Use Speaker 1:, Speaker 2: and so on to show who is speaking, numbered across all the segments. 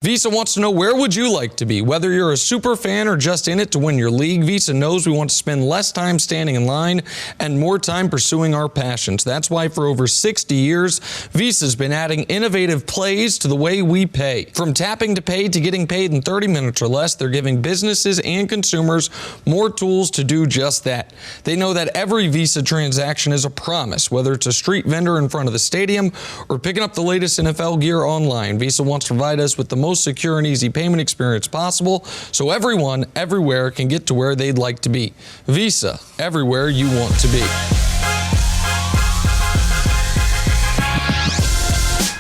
Speaker 1: Visa wants to know, where would you like to be? Whether you're a super fan or just in it to win your league, Visa knows we want to spend less time standing in line and more time pursuing our passions. That's why for over 60 years, Visa's been adding innovative plays to the way we pay. From tapping to pay to getting paid in 30 minutes or less, they're giving businesses and consumers more tools to do just that. They know that every Visa transaction is a promise, whether it's a street vendor in front of the stadium or picking up the latest NFL gear online. Visa wants to provide us with the most secure and easy payment experience possible so everyone, everywhere can get to where they'd like to be. Visa, everywhere you want to be.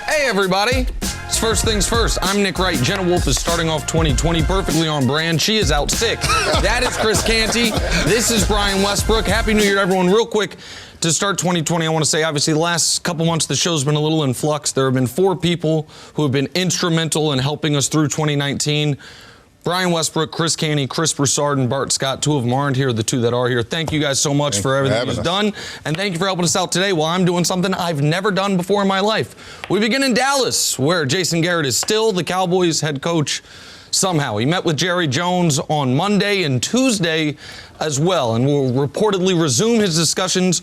Speaker 1: Hey everybody, it's First Things First. I'm Nick Wright. Jenna Wolfe is starting off 2020 perfectly on brand. She is out sick. That is Chris Canty. This is Brian Westbrook. Happy New Year to everyone. Real quick, to start 2020, I want to say, obviously, the last couple months, the show's been a little in flux. There have been 4 people who have been instrumental in helping us through 2019. Brian Westbrook, Chris Canty, Chris Broussard, and Bart Scott. 2 of them aren't here. The 2 that are here. Thank you guys so much for everything you've done. And thank you for helping us out today while I'm doing something I've never done before in my life. We begin in Dallas, where Jason Garrett is still the Cowboys head coach somehow. He met with Jerry Jones on Monday and Tuesday as well, and will reportedly resume his discussions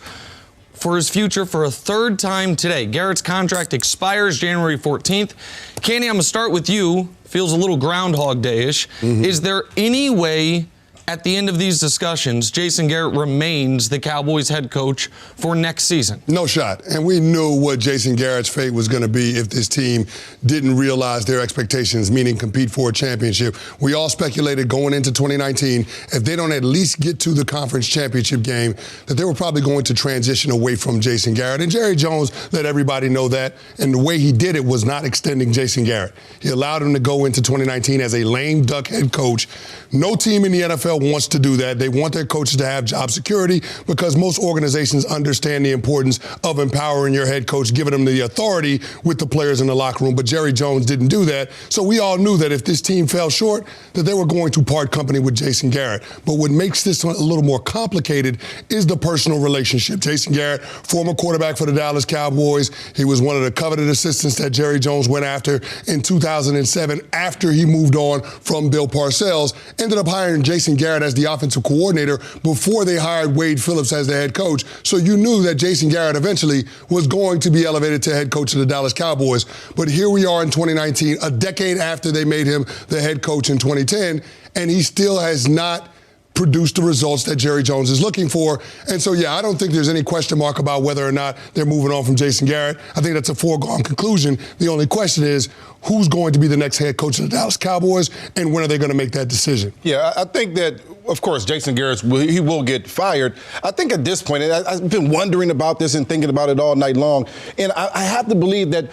Speaker 1: for his future for a 3rd time today. Garrett's contract expires January 14th. Canty, I'm going to start with you. Feels a little Groundhog Day-ish. Is there any way at the end of these discussions, Jason Garrett remains the Cowboys head coach for next season?
Speaker 2: No shot. And we knew what Jason Garrett's fate was going to be if this team didn't realize their expectations, meaning compete for a championship. We all speculated going into 2019, if they don't at least get to the conference championship game, that they were probably going to transition away from Jason Garrett. And Jerry Jones let everybody know that. And the way he did it was not extending Jason Garrett. He allowed him to go into 2019 as a lame duck head coach. No team in the NFL wants to do that. They want their coaches to have job security because most organizations understand the importance of empowering your head coach, giving them the authority with the players in the locker room. But Jerry Jones didn't do that. So we all knew that if this team fell short, that they were going to part company with Jason Garrett. But what makes this a little more complicated is the personal relationship. Jason Garrett, former quarterback for the Dallas Cowboys. He was one of the coveted assistants that Jerry Jones went after in 2007 after he moved on from Bill Parcells. Ended up hiring Jason Garrett as the offensive coordinator before they hired Wade Phillips as the head coach. So you knew that Jason Garrett eventually was going to be elevated to head coach of the Dallas Cowboys. But here we are in 2019, a decade after they made him the head coach in 2010, and he still has not produced the results that Jerry Jones is looking for. And so, yeah, I don't think there's any question mark about whether or not they're moving on from Jason Garrett. I think that's a foregone conclusion. The only question is, who's going to be the next head coach of the Dallas Cowboys, and when are they going to make that decision?
Speaker 3: Yeah, I think that, of course, Jason Garrett, he will get fired. I think at this point, I've been wondering about this and thinking about it all night long, and I have to believe that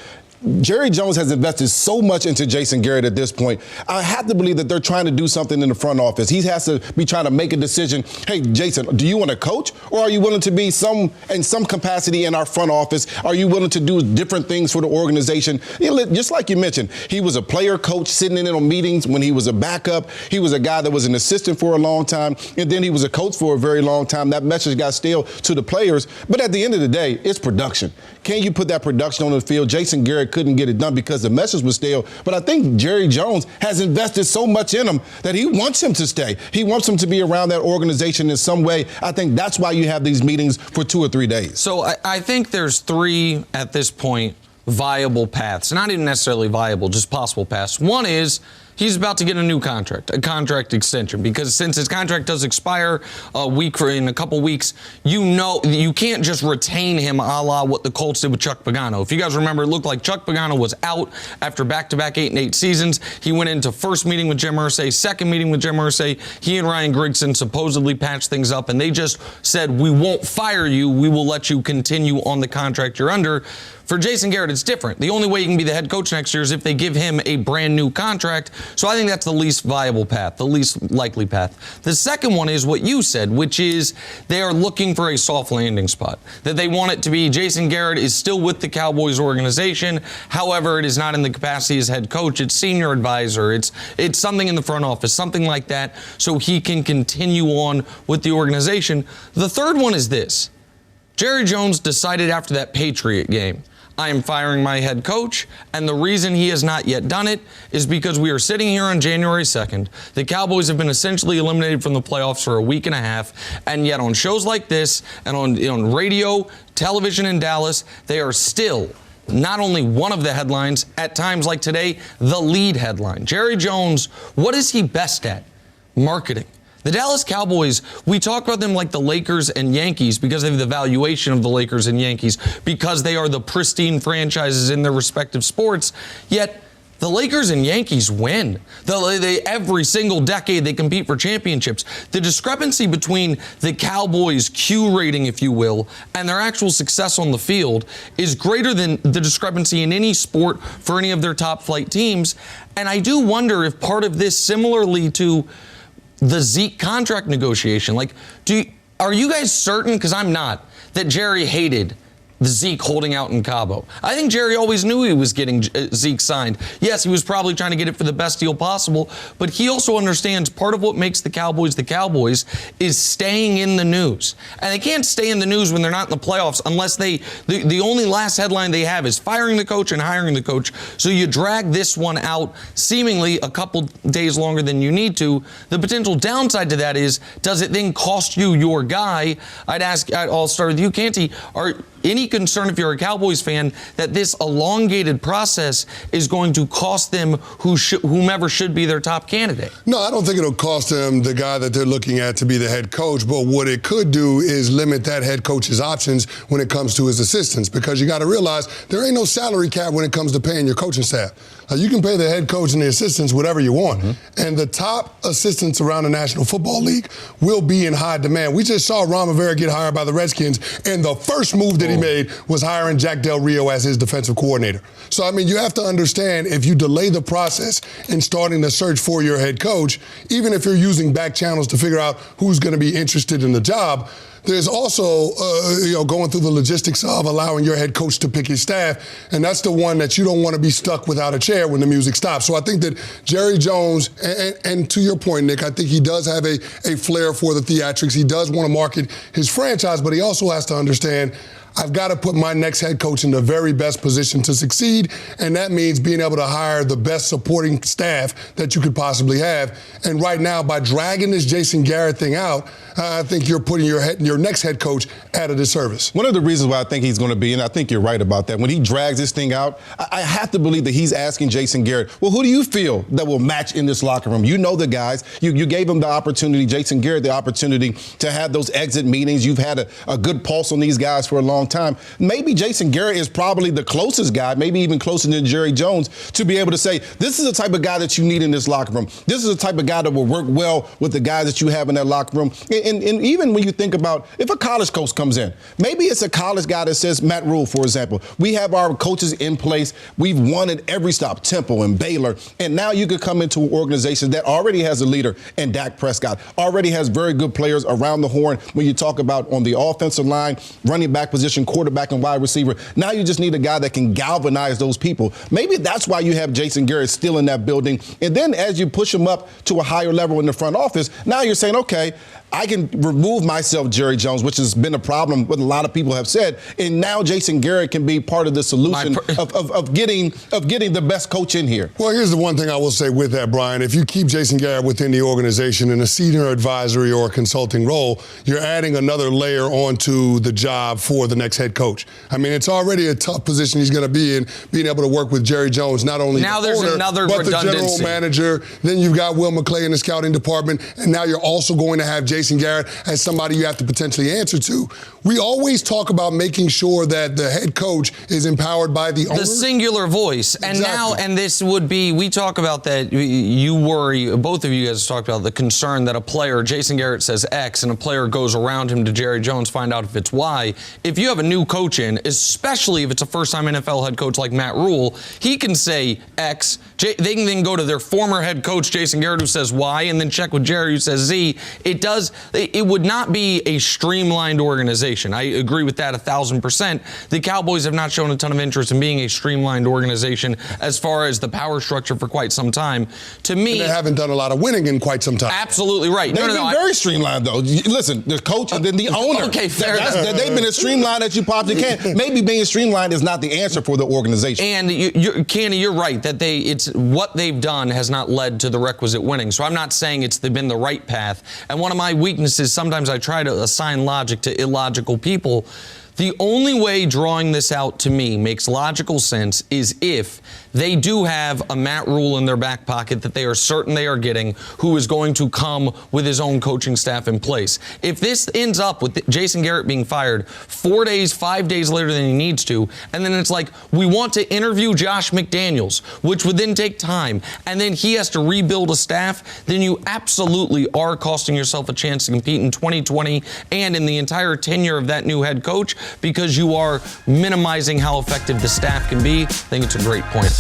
Speaker 3: Jerry Jones has invested so much into Jason Garrett at this point. I have to believe that they're trying to do something in the front office. He has to be trying to make a decision. Hey, Jason, do you want to coach, or are you willing to be in some capacity in our front office? Are you willing to do different things for the organization? Just like you mentioned, he was a player coach sitting in on meetings when he was a backup. He was a guy that was an assistant for a long time, and then he was a coach for a very long time. That message got stale to the players. But at the end of the day, it's production. Can you put that production on the field? Jason Garrett couldn't get it done because the message was stale. But I think Jerry Jones has invested so much in him that he wants him to stay. He wants him to be around that organization in some way. I think that's why you have these meetings for 2 or 3 days.
Speaker 1: So I think there's 3 at this point viable paths. Not even necessarily viable, just possible paths. One is he's about to get a new contract, a contract extension, because since his contract does expire in a couple weeks, you know you can't just retain him a la what the Colts did with Chuck Pagano. If you guys remember, it looked like Chuck Pagano was out after back-to-back 8-8 seasons. He went into first meeting with Jim Irsay, second meeting with Jim Irsay. He and Ryan Grigson supposedly patched things up, and they just said, we won't fire you. We will let you continue on the contract you're under. For Jason Garrett, it's different. The only way he can be the head coach next year is if they give him a brand new contract. So I think that's the least viable path, the least likely path. The second one is what you said, which is they are looking for a soft landing spot. That they want it to be Jason Garrett is still with the Cowboys organization. However, it is not in the capacity as head coach. It's senior advisor. It's something in the front office, something like that, so he can continue on with the organization. The third one is this. Jerry Jones decided after that Patriot game, I am firing my head coach, and the reason he has not yet done it is because we are sitting here on January 2nd. The Cowboys have been essentially eliminated from the playoffs for a week and a half, and yet on shows like this and on radio, television in Dallas, they are still not only one of the headlines, at times like today, the lead headline. Jerry Jones, what is he best at? Marketing. The Dallas Cowboys, we talk about them like the Lakers and Yankees because of the valuation of the Lakers and Yankees, because they are the pristine franchises in their respective sports, yet the Lakers and Yankees win. Every single decade they compete for championships. The discrepancy between the Cowboys' Q rating, if you will, and their actual success on the field is greater than the discrepancy in any sport for any of their top flight teams. And I do wonder if part of this, similarly to the Zeke contract negotiation, are you guys certain, because I'm not, that Jerry hated the Zeke holding out in Cabo? I think Jerry always knew he was getting Zeke signed. Yes, he was probably trying to get it for the best deal possible, but he also understands part of what makes the Cowboys is staying in the news. And they can't stay in the news when they're not in the playoffs unless the only last headline they have is firing the coach and hiring the coach. So you drag this one out seemingly a couple days longer than you need to. The potential downside to that is, does it then cost you your guy? I'll start with you, Canty. Are any concern, if you're a Cowboys fan, that this elongated process is going to cost them whomever should be their top candidate?
Speaker 2: No, I don't think it'll cost them the guy that they're looking at to be the head coach, but what it could do is limit that head coach's options when it comes to his assistants, because you got to realize there ain't no salary cap when it comes to paying your coaching staff. You can pay the head coach and the assistants whatever you want. Mm-hmm. And the top assistants around the National Football League will be in high demand. We just saw Ron Rivera get hired by the Redskins, and the first move that he made was hiring Jack Del Rio as his defensive coordinator. So, I mean, you have to understand, if you delay the process in starting the search for your head coach, even if you're using back channels to figure out who's going to be interested in the job, there's also, going through the logistics of allowing your head coach to pick his staff, and that's the one that you don't want to be stuck without a chair when the music stops. So I think that Jerry Jones, and to your point, Nick, I think he does have a flair for the theatrics. He does want to market his franchise, but he also has to understand, I've got to put my next head coach in the very best position to succeed, and that means being able to hire the best supporting staff that you could possibly have. And right now, by dragging this Jason Garrett thing out, I think you're putting your next head coach at a disservice.
Speaker 3: One of the reasons why I think he's going to be, and I think you're right about that, when he drags this thing out, I have to believe that he's asking Jason Garrett, well, who do you feel that will match in this locker room? You know the guys. You gave him the opportunity, Jason Garrett, the opportunity to have those exit meetings. You've had a good pulse on these guys for a long time. Maybe Jason Garrett is probably the closest guy, maybe even closer than Jerry Jones, to be able to say, this is the type of guy that you need in this locker room. This is the type of guy that will work well with the guys that you have in that locker room. And even when you think about, if a college coach comes in, maybe it's a college guy that says, Matt Rule, for example, we have our coaches in place. We've won at every stop, Temple and Baylor. And now you could come into an organization that already has a leader in Dak Prescott, already has very good players around the horn when you talk about on the offensive line, running back position, quarterback and wide receiver. Now you just need a guy that can galvanize those people. Maybe that's why you have Jason Garrett still in that building. And then as you push him up to a higher level in the front office, now you're saying, okay, I can remove myself, Jerry Jones, which has been a problem, what a lot of people have said. And now Jason Garrett can be part of the solution of getting the best coach in here.
Speaker 2: Well, here's the one thing I will say with that, Brian. If you keep Jason Garrett within the organization in a senior advisory or a consulting role, you're adding another layer onto the job for the next head coach. I mean, it's already a tough position he's going to be in, being able to work with Jerry Jones, not only
Speaker 1: now
Speaker 2: the owner, but the general manager. Then you've got Will McClay in the scouting department, and now you're also going to have Jason Garrett as somebody you have to potentially answer to. We always talk about making sure that the head coach is empowered by the owner.
Speaker 1: The singular voice. And now, and this would be, we talk about that, you worry, both of you guys talked about the concern that a player, Jason Garrett says X, and a player goes around him to Jerry Jones, find out if it's Y. If you have a new coach in, especially if it's a first-time NFL head coach like Matt Rule, he can say X. They can then go to their former head coach, Jason Garrett, who says Y, and then check with Jerry, who says Z. It would not be a streamlined organization. I agree with that 1,000%. The Cowboys have not shown a ton of interest in being a streamlined organization as far as the power structure for quite some time. To me,
Speaker 2: and they haven't done a lot of winning in quite some time.
Speaker 1: Absolutely right.
Speaker 3: They've been very streamlined, though. Listen, the coach and then the owner.
Speaker 1: Okay, fair enough.
Speaker 3: They've been as streamlined streamlined as you possibly can. Maybe being streamlined is not the answer for the organization.
Speaker 1: And Candy, you're right that it's what they've done has not led to the requisite winning. So I'm not saying it's been the right path. And one of my weaknesses, sometimes I try to assign logic to illogical people. The only way drawing this out to me makes logical sense is if they do have a Matt Rule in their back pocket that they are certain they are getting, who is going to come with his own coaching staff in place. If this ends up with Jason Garrett being fired 4 days, 5 days later than he needs to, and then it's like, we want to interview Josh McDaniels, which would then take time, and then he has to rebuild a staff, then you absolutely are costing yourself a chance to compete in 2020 and in the entire tenure of that new head coach, because you are minimizing how effective the staff can be. I think it's a great point.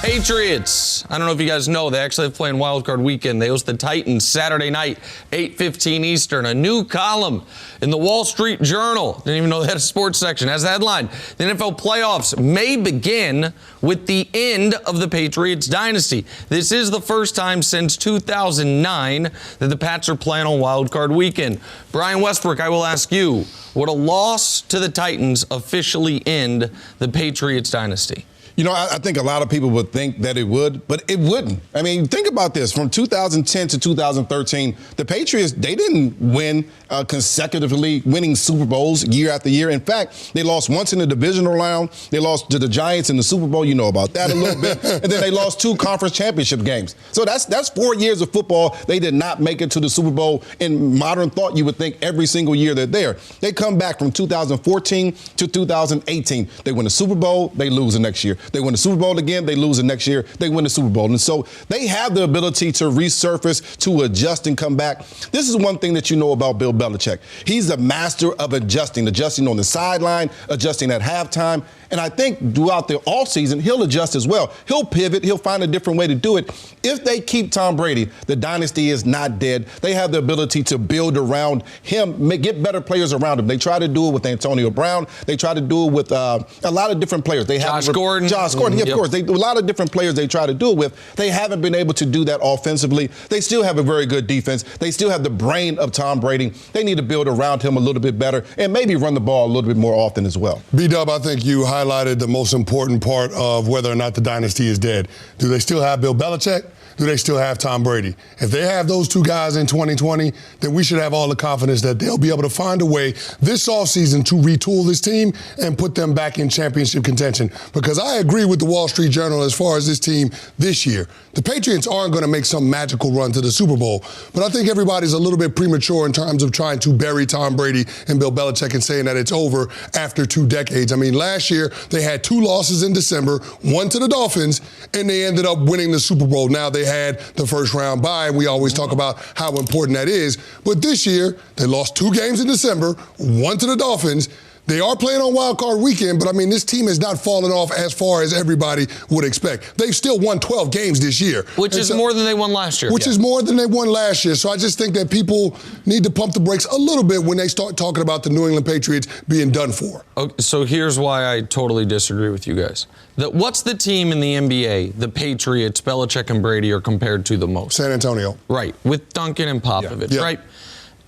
Speaker 1: Patriots. I don't know if you guys know, they actually have playing Wild Card Weekend. They host the Titans Saturday night, 8:15 Eastern. A new column in the Wall Street Journal. Didn't even know they had a sports section. Has the headline: the NFL playoffs may begin with the end of the Patriots dynasty. This is the first time since 2009 that the Pats are playing on Wild Card Weekend. Brian Westbrook, I will ask you, would a loss to the Titans officially end the Patriots dynasty?
Speaker 3: You know, I think a lot of people would think that it would, but it wouldn't. I mean, think about this. From 2010 to 2013, the Patriots, they didn't win consecutively, winning Super Bowls year after year. In fact, they lost once in the divisional round. They lost to the Giants in the Super Bowl. You know about that a little bit. And then they lost 2 conference championship games. So that's 4 years of football. They did not make it to the Super Bowl. In modern thought, you would think every single year they're there. They come back from 2014 to 2018. They win the Super Bowl, they lose the next year. They win the Super Bowl again, they lose the next year, they win the Super Bowl. And so they have the ability to resurface, to adjust and come back. This is one thing that you know about Bill Belichick. He's a master of adjusting on the sideline, adjusting at halftime. And I think throughout the offseason, he'll adjust as well. He'll pivot. He'll find a different way to do it. If they keep Tom Brady, the dynasty is not dead. They have the ability to build around him, get better players around him. They try to do it with Antonio Brown. They try to do it with a lot of different players. They have
Speaker 1: Josh Gordon.
Speaker 3: Of course. A lot of different players they try to do it with. They haven't been able to do that offensively. They still have a very good defense. They still have the brain of Tom Brady. They need to build around him a little bit better and maybe run the ball a little bit more often as well.
Speaker 2: B-Dub, I think you highlighted the most important part of whether or not the dynasty is dead. Do they still have Bill Belichick? Do they still have Tom Brady? If they have those two guys in 2020, then we should have all the confidence that they'll be able to find a way this offseason to retool this team and put them back in championship contention. Because I agree with the Wall Street Journal as far as this team this year. The Patriots aren't going to make some magical run to the Super Bowl, but I think everybody's a little bit premature in terms of trying to bury Tom Brady and Bill Belichick and saying that it's over after 2 decades. I mean, last year they had 2 losses in December, 1 to the Dolphins, and they ended up winning the Super Bowl. Now they had the first round bye, and we always talk about how important that is. But this year, they lost 2 games in December, 1 to the Dolphins. They are playing on Wild Card Weekend, but I mean, this team has not fallen off as far as everybody would expect. They've still won 12 games this year.
Speaker 1: Which is more than they won last year.
Speaker 2: Which is more than they won last year. So I just think that people need to pump the brakes a little bit when they start talking about the New England Patriots being done for.
Speaker 1: Okay, so here's why I totally disagree with you guys. What's the team in the NBA the Patriots, Belichick and Brady are compared to the most?
Speaker 2: San Antonio.
Speaker 1: Right, with Duncan and Popovich, right?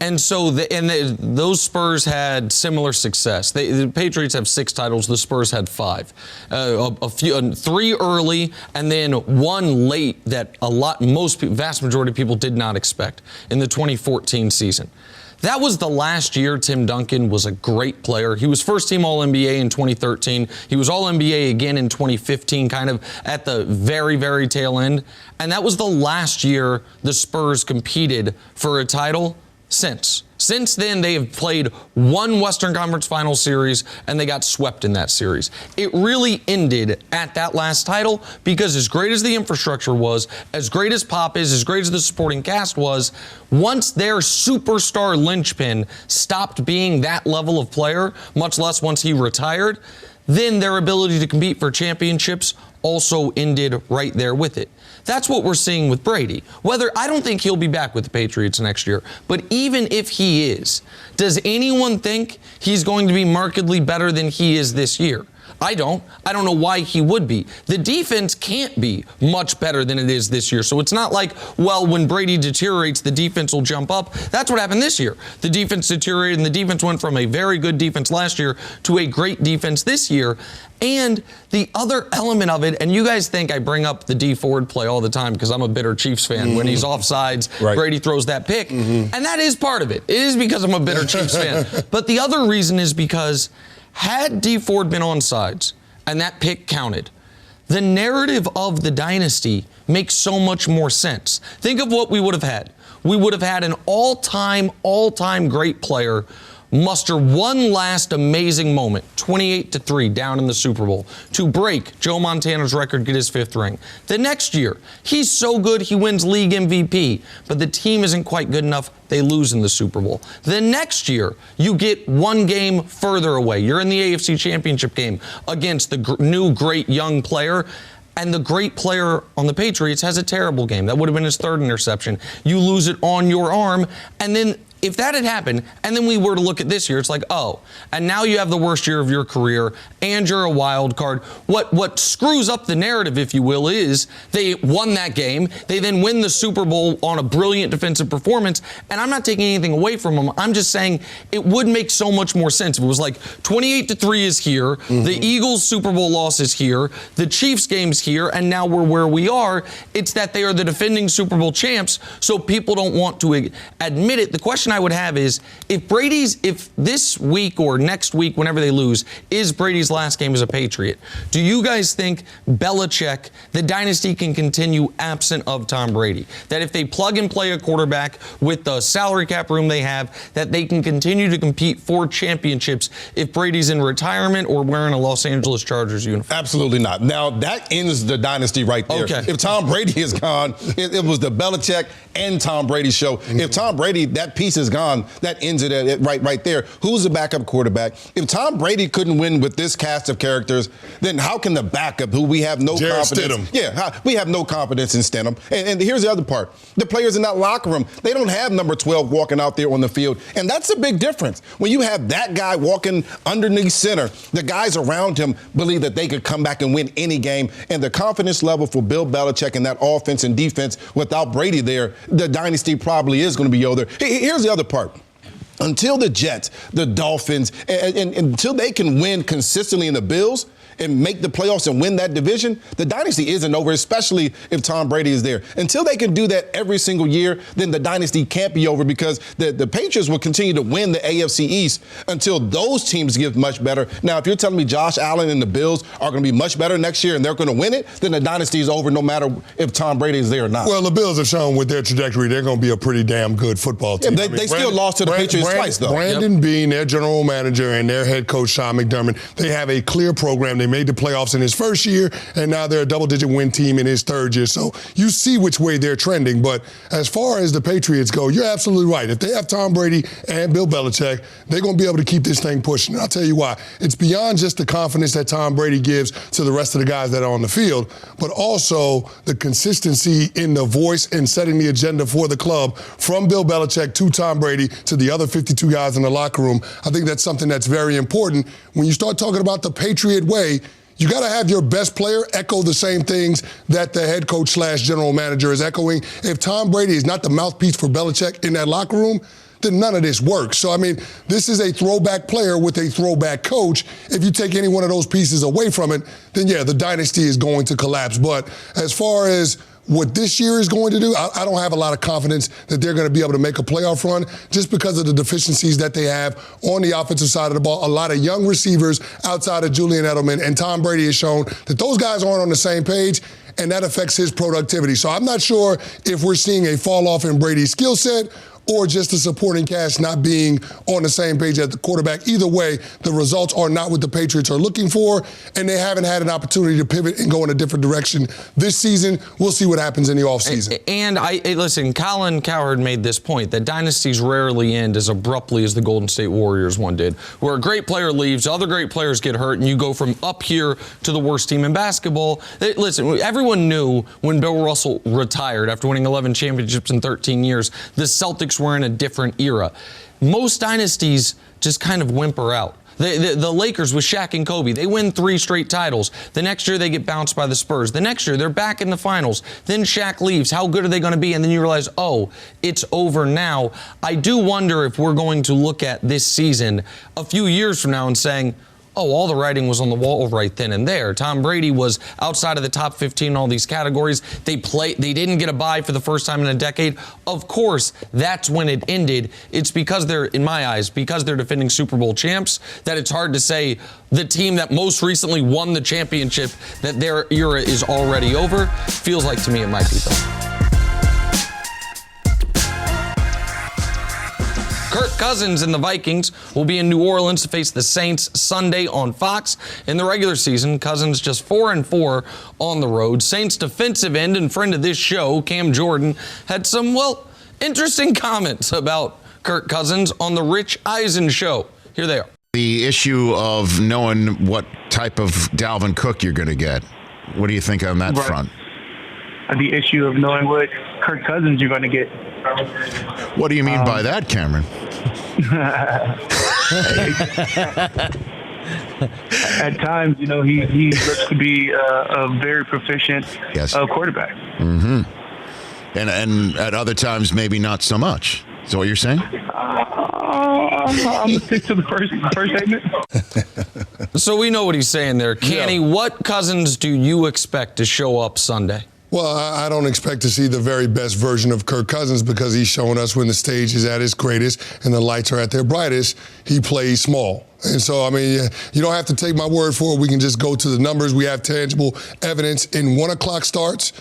Speaker 1: And so those Spurs had similar success. The Patriots have 6 titles. The Spurs had 5. 3 early and then 1 late that vast majority of people did not expect in the 2014 season. That was the last year Tim Duncan was a great player. He was first-team All-NBA in 2013. He was All-NBA again in 2015, kind of at the very, very tail end. And that was the last year the Spurs competed for a title since. Since then, they have played 1 Western Conference Final Series, and they got swept in that series. It really ended at that last title because as great as the infrastructure was, as great as Pop is, as great as the supporting cast was, once their superstar linchpin stopped being that level of player, much less once he retired, then their ability to compete for championships also ended right there with it. That's what we're seeing with Brady. I don't think he'll be back with the Patriots next year, but even if he is, does anyone think he's going to be markedly better than he is this year? I don't know why he would be. The defense can't be much better than it is this year. So it's not like, well, when Brady deteriorates, the defense will jump up. That's what happened this year. The defense deteriorated, and the defense went from a very good defense last year to a great defense this year. And the other element of it, and you guys think I bring up the D Ford play all the time because I'm a bitter Chiefs fan. When he's offsides, Brady throws that pick. And that is part of it. It is because I'm a bitter Chiefs fan. But the other reason is because had D Ford been onnsides and that pick counted, the narrative of the dynasty makes so much more sense. Think of what we would have had. We would have had an all-time great player muster one last amazing moment, 28-3 down in the Super Bowl, to break Joe Montana's record, get his 5th ring. The next year, he's so good he wins league MVP, but the team isn't quite good enough, they lose in the Super Bowl. The next year, you get one game further away. You're in the AFC Championship game against the new great young player, and the great player on the Patriots has a terrible game. That would have been his 3rd interception. You lose it on your arm, and then if that had happened, and then we were to look at this year, it's like, oh, and now you have the worst year of your career, and you're a wild card. What screws up the narrative, if you will, is they won that game. They then win the Super Bowl on a brilliant defensive performance, and I'm not taking anything away from them. I'm just saying it would make so much more sense if it was like 28-3 is here, the Eagles Super Bowl loss is here, the Chiefs game's here, and now we're where we are. It's that they are the defending Super Bowl champs, so people don't want to admit it. The question I would have is if this week or next week, whenever they lose, is Brady's last game as a Patriot, do you guys think Belichick, the dynasty, can continue absent of Tom Brady? That if they plug and play a quarterback with the salary cap room they have, that they can continue to compete for championships if Brady's in retirement or wearing a Los Angeles Chargers uniform?
Speaker 3: Absolutely not. Now, that ends the dynasty right there.
Speaker 1: Okay.
Speaker 3: If Tom Brady is gone, it was the Belichick and Tom Brady show. If Tom Brady, that piece is gone, that ends it right there. Who's the backup quarterback? If Tom Brady couldn't win with this cast of characters, then how can the backup, who we have no confidence? We have no confidence in Stidham. And here's the other part. The players in that locker room, they don't have number 12 walking out there on the field. And that's a big difference. When you have that guy walking underneath center, the guys around him believe that they could come back and win any game. And the confidence level for Bill Belichick and that offense and defense without Brady there, the dynasty probably is going to be over. Here's the other part. Until the Jets, the Dolphins, and until they can win consistently in the Bills and make the playoffs and win that division, the dynasty isn't over, especially if Tom Brady is there. Until they can do that every single year, then the dynasty can't be over because the Patriots will continue to win the AFC East until those teams get much better. Now, if you're telling me Josh Allen and the Bills are going to be much better next year and they're going to win it, then the dynasty is over no matter if Tom Brady is there or not.
Speaker 2: Well, the Bills have shown with their trajectory, they're going to be a pretty damn good football team.
Speaker 3: Yeah, they still lost to the Patriots twice, though.
Speaker 2: Brandon Beane, their general manager, and their head coach, Sean McDermott, they have a clear program. They made the playoffs in his first year, and now they're a double-digit win team in his 3rd year. So you see which way they're trending. But as far as the Patriots go, you're absolutely right. If they have Tom Brady and Bill Belichick, they're going to be able to keep this thing pushing. And I'll tell you why. It's beyond just the confidence that Tom Brady gives to the rest of the guys that are on the field, but also the consistency in the voice and setting the agenda for the club from Bill Belichick to Tom Brady to the other 52 guys in the locker room. I think that's something that's very important. When you start talking about the Patriot way, you got to have your best player echo the same things that the head coach / general manager is echoing. If Tom Brady is not the mouthpiece for Belichick in that locker room, then none of this works. So, I mean, this is a throwback player with a throwback coach. If you take any one of those pieces away from it, then, yeah, the dynasty is going to collapse. But as far as what this year is going to do, I don't have a lot of confidence that they're going to be able to make a playoff run just because of the deficiencies that they have on the offensive side of the ball. A lot of young receivers outside of Julian Edelman, and Tom Brady has shown that those guys aren't on the same page, and that affects his productivity. So I'm not sure if we're seeing a fall off in Brady's skill set or just the supporting cast not being on the same page at the quarterback. Either way, the results are not what the Patriots are looking for, and they haven't had an opportunity to pivot and go in a different direction this season. We'll see what happens in the offseason.
Speaker 1: And listen, Colin Cowherd made this point that dynasties rarely end as abruptly as the Golden State Warriors one did, where a great player leaves, other great players get hurt, and you go from up here to the worst team in basketball. Listen, everyone knew when Bill Russell retired after winning 11 championships in 13 years, the Celtics were in a different era. Most dynasties just kind of whimper out. The Lakers with Shaq and Kobe, they win 3 straight titles. The next year they get bounced by the Spurs. The next year they're back in the finals. Then Shaq leaves. How good are they going to be? And then you realize, oh, it's over now. I do wonder if we're going to look at this season a few years from now and saying, oh, all the writing was on the wall right then and there. Tom Brady was outside of the top 15 in all these categories. They didn't get a bye for the first time in a decade. Of course, that's when it ended. It's because they're, in my eyes, because they're defending Super Bowl champs, that it's hard to say the team that most recently won the championship, that their era is already over. Feels like to me it might be though. Kirk Cousins and the Vikings will be in New Orleans to face the Saints Sunday on Fox. In the regular season, Cousins just 4-4 on the road. Saints defensive end and friend of this show, Cam Jordan, had some, interesting comments about Kirk Cousins on the Rich Eisen show. Here they are.
Speaker 4: The issue of knowing what type of Dalvin Cook you're going to get. What do you think on that front?
Speaker 5: The issue of knowing what Kirk Cousins you're going to get.
Speaker 4: What do you mean by that, Cameron?
Speaker 5: At times, he looks to be a very proficient quarterback.
Speaker 4: Mm-hmm. And at other times, maybe not so much. Is that what you're saying?
Speaker 5: I'm going to stick to the first statement.
Speaker 1: So we know what he's saying there. Canny, what Cousins do you expect to show up Sunday?
Speaker 2: Well, I don't expect to see the very best version of Kirk Cousins because he's showing us when the stage is at its greatest and the lights are at their brightest, he plays small. And so, you don't have to take my word for it. We can just go to the numbers. We have tangible evidence. In 1 o'clock starts,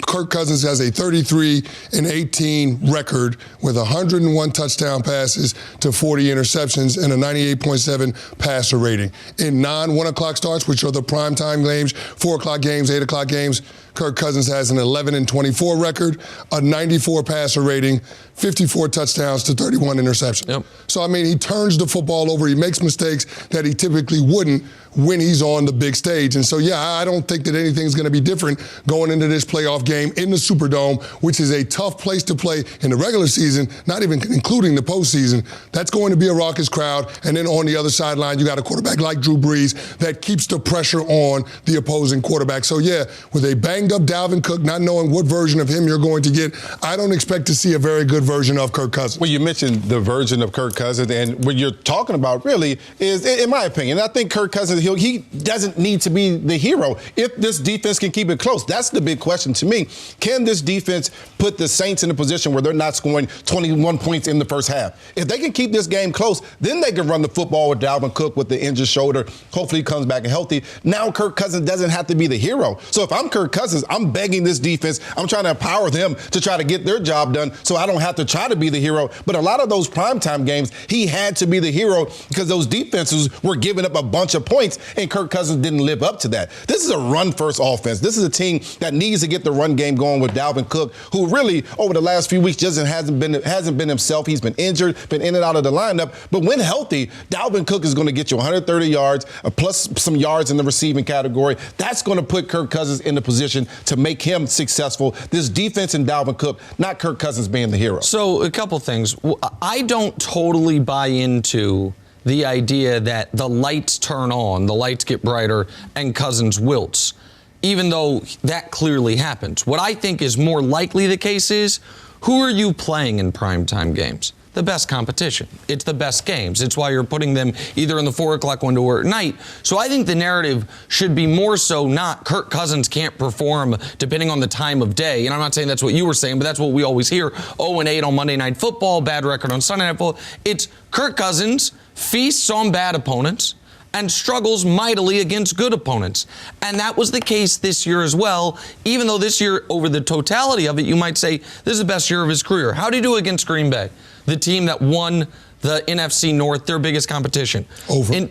Speaker 2: Kirk Cousins has a 33-18 record with 101 touchdown passes to 40 interceptions and a 98.7 passer rating. In non-1 o'clock starts, which are the primetime games, 4 o'clock games, 8 o'clock games, Kirk Cousins has an 11-24 record, a 94 passer rating, 54 touchdowns to 31 interceptions.
Speaker 1: Yep.
Speaker 2: So, he turns the football over. He makes mistakes that he typically wouldn't when he's on the big stage. And so, I don't think that anything's going to be different going into this playoff game in the Superdome, which is a tough place to play in the regular season, not even including the postseason. That's going to be a raucous crowd. And then on the other sideline, you got a quarterback like Drew Brees that keeps the pressure on the opposing quarterback. So, with a banged-up Dalvin Cook, not knowing what version of him you're going to get, I don't expect to see a very good version of Kirk Cousins.
Speaker 3: Well, you mentioned the version of Kirk Cousins, and what you're talking about really is, in my opinion, I think Kirk Cousins, he doesn't need to be the hero. If this defense can keep it close, that's the big question to me. Can this defense put the Saints in a position where they're not scoring 21 points in the first half? If they can keep this game close, then they can run the football with Dalvin Cook with the injured shoulder. Hopefully he comes back and healthy. Now Kirk Cousins doesn't have to be the hero. So if I'm Kirk Cousins, I'm begging this defense. I'm trying to empower them to try to get their job done so I don't have to try to be the hero. But a lot of those primetime games, he had to be the hero because those defenses were giving up a bunch of points, and Kirk Cousins didn't live up to that. This is a run-first offense. This is a team that needs to get the run game going with Dalvin Cook, who really, over the last few weeks, hasn't been himself. He's been injured, been in and out of the lineup. But when healthy, Dalvin Cook is going to get you 130 yards, plus some yards in the receiving category. That's going to put Kirk Cousins in the position to make him successful. This defense and Dalvin Cook, not Kirk Cousins being the hero.
Speaker 1: So a couple things. I don't totally buy into the idea that the lights turn on, the lights get brighter, and Cousins wilts, even though that clearly happens. What I think is more likely the case is, who are you playing in primetime games? The best competition. It's the best games. It's why you're putting them either in the 4 o'clock window or at night. So I think the narrative should be more so not Kirk Cousins can't perform depending on the time of day. And I'm not saying that's what you were saying, but that's what we always hear. 0-8 on Monday Night Football, bad record on Sunday Night Football. It's Kirk Cousins feasts on bad opponents and struggles mightily against good opponents. And that was the case this year as well, even though this year, over the totality of it, you might say this is the best year of his career. How did he do against Green Bay, the team that won the NFC North, their biggest competition? 0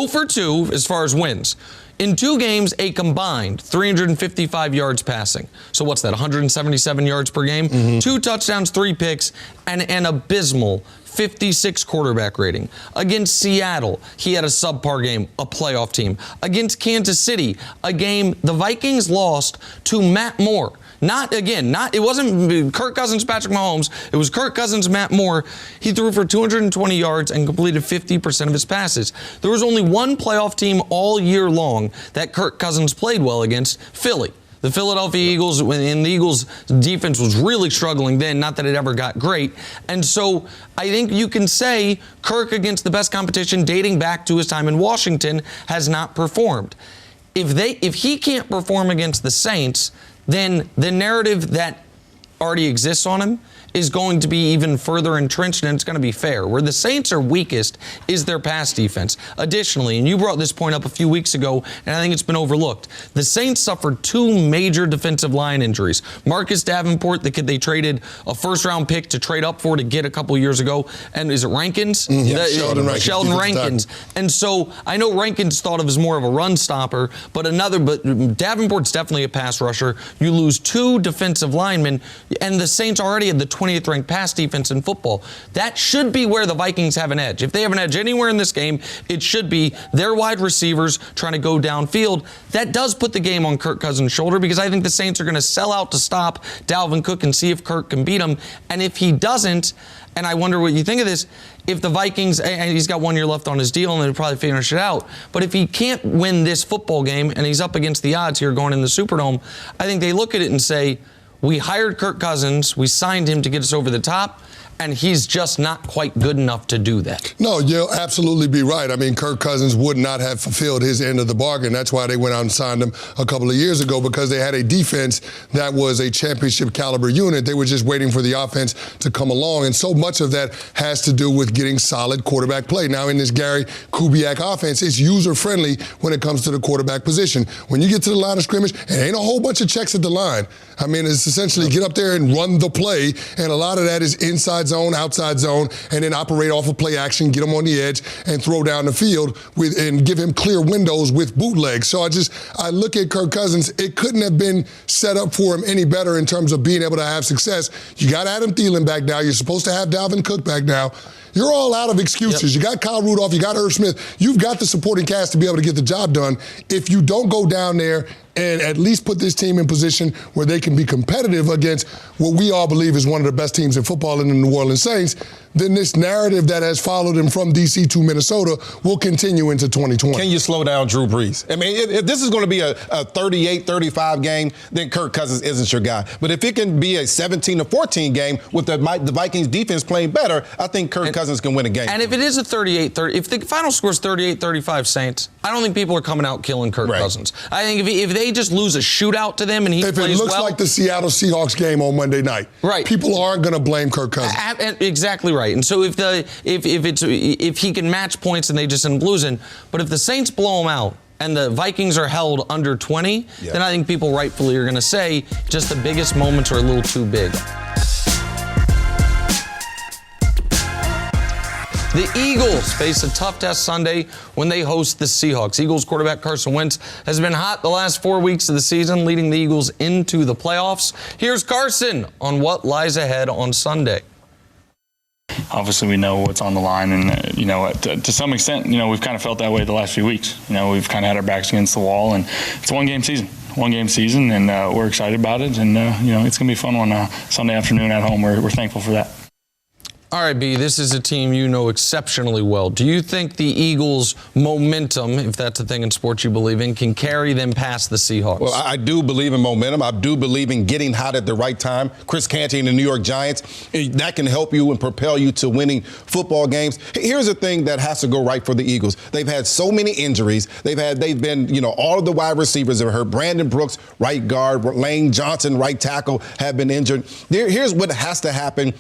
Speaker 1: for 2 as far as wins. In 2 games, a combined 355 yards passing. So what's that, 177 yards per game? 2 touchdowns, 3 picks, and an abysmal 56 quarterback rating. Against Seattle, he had a subpar game, a playoff team. Against Kansas City, a game the Vikings lost to Matt Moore. It wasn't Kirk Cousins, Patrick Mahomes. It was Kirk Cousins, Matt Moore. He threw for 220 yards and completed 50% of his passes. There was only one playoff team all year long that Kirk Cousins played well against, Philly. The Philadelphia Eagles, and the Eagles' defense was really struggling then, not that it ever got great. And so I think you can say Kirk, against the best competition dating back to his time in Washington, has not performed. If he can't perform against the Saints, then the narrative that already exists on him is going to be even further entrenched, and it's going to be fair. Where the Saints are weakest is their pass defense. Additionally, and you brought this point up a few weeks ago, and I think it's been overlooked, the Saints suffered 2 major defensive line injuries. Marcus Davenport, the kid they traded a first-round pick to trade up for to get a couple years ago, and is it Rankins?
Speaker 2: Mm-hmm.
Speaker 1: Sheldon Rankins. And so I know Rankins thought of as more of a run stopper, but Davenport's definitely a pass rusher. You lose 2 defensive linemen, and the Saints already had the 20th ranked pass defense in football. That should be where the Vikings have an edge. If they have an edge anywhere in this game, it should be their wide receivers trying to go downfield. That does put the game on Kirk Cousins' shoulder, because I think the Saints are going to sell out to stop Dalvin Cook and see if Kirk can beat him. And if he doesn't, and I wonder what you think of this, if the Vikings, and he's got 1 year left on his deal and they'll probably finish it out, but if he can't win this football game and he's up against the odds here going in the Superdome, I think they look at it and say, we hired Kirk Cousins, we signed him to get us over the top, and he's just not quite good enough to do that. No,
Speaker 2: you'll absolutely be right. I mean, Kirk Cousins would not have fulfilled his end of the bargain. That's why they went out and signed him a couple of years ago, because they had a defense that was a championship caliber unit. They were just waiting for the offense to come along, and so much of that has to do with getting solid quarterback play. Now, in this Gary Kubiak offense, it's user-friendly when it comes to the quarterback position. When you get to the line of scrimmage, it ain't a whole bunch of checks at the line. I mean, it's essentially get up there and run the play, and a lot of that is inside zone, outside zone, and then operate off of play action, get him on the edge, and throw down the field and give him clear windows with bootlegs. So I look at Kirk Cousins, it couldn't have been set up for him any better in terms of being able to have success. You got Adam Thielen back now. You're supposed to have Dalvin Cook back now. You're all out of excuses. Yep. You got Kyle Rudolph, you got Irv Smith. You've got the supporting cast to be able to get the job done. If you don't go down there and at least put this team in position where they can be competitive against what we all believe is one of the best teams in football in the New Orleans Saints, then this narrative that has followed him from D.C. to Minnesota will continue into 2020.
Speaker 3: Can you slow down Drew Brees? I mean, if this is going to be a 38-35 game, then Kirk Cousins isn't your guy. But if it can be a 17-14 game with the Vikings defense playing better, I think Kirk Cousins can win a game.
Speaker 1: And if it is a 38-30, if the final score is 38-35 Saints, I don't think people are coming out killing Kirk Cousins. I think if they just lose a shootout to them and he plays well.
Speaker 2: If it looks like the Seattle Seahawks game on Monday night, people aren't going to blame Kirk Cousins.
Speaker 1: Exactly right. And so if he can match points and they just end up losing, but if the Saints blow them out and the Vikings are held under 20, then I think people rightfully are going to say just the biggest moments are a little too big. The Eagles face a tough test Sunday when they host the Seahawks. Eagles quarterback Carson Wentz has been hot the last 4 weeks of the season, leading the Eagles into the playoffs. Here's Carson on what lies ahead on Sunday.
Speaker 6: Obviously, we know what's on the line, and to some extent, we've kind of felt that way the last few weeks. We've kind of had our backs against the wall, and it's a one-game season, and we're excited about it, and it's going to be fun on Sunday afternoon at home. We're thankful for that.
Speaker 1: All right, B, this is a team you know exceptionally well. Do you think the Eagles' momentum, if that's a thing in sports you believe in, can carry them past the Seahawks?
Speaker 3: Well, I do believe in momentum. I do believe in getting hot at the right time. Chris Canty and the New York Giants, that can help you and propel you to winning football games. Here's the thing that has to go right for the Eagles. They've had so many injuries. They've been, all of the wide receivers have hurt. Brandon Brooks, right guard, Lane Johnson, right tackle, have been injured. Here's what has to happen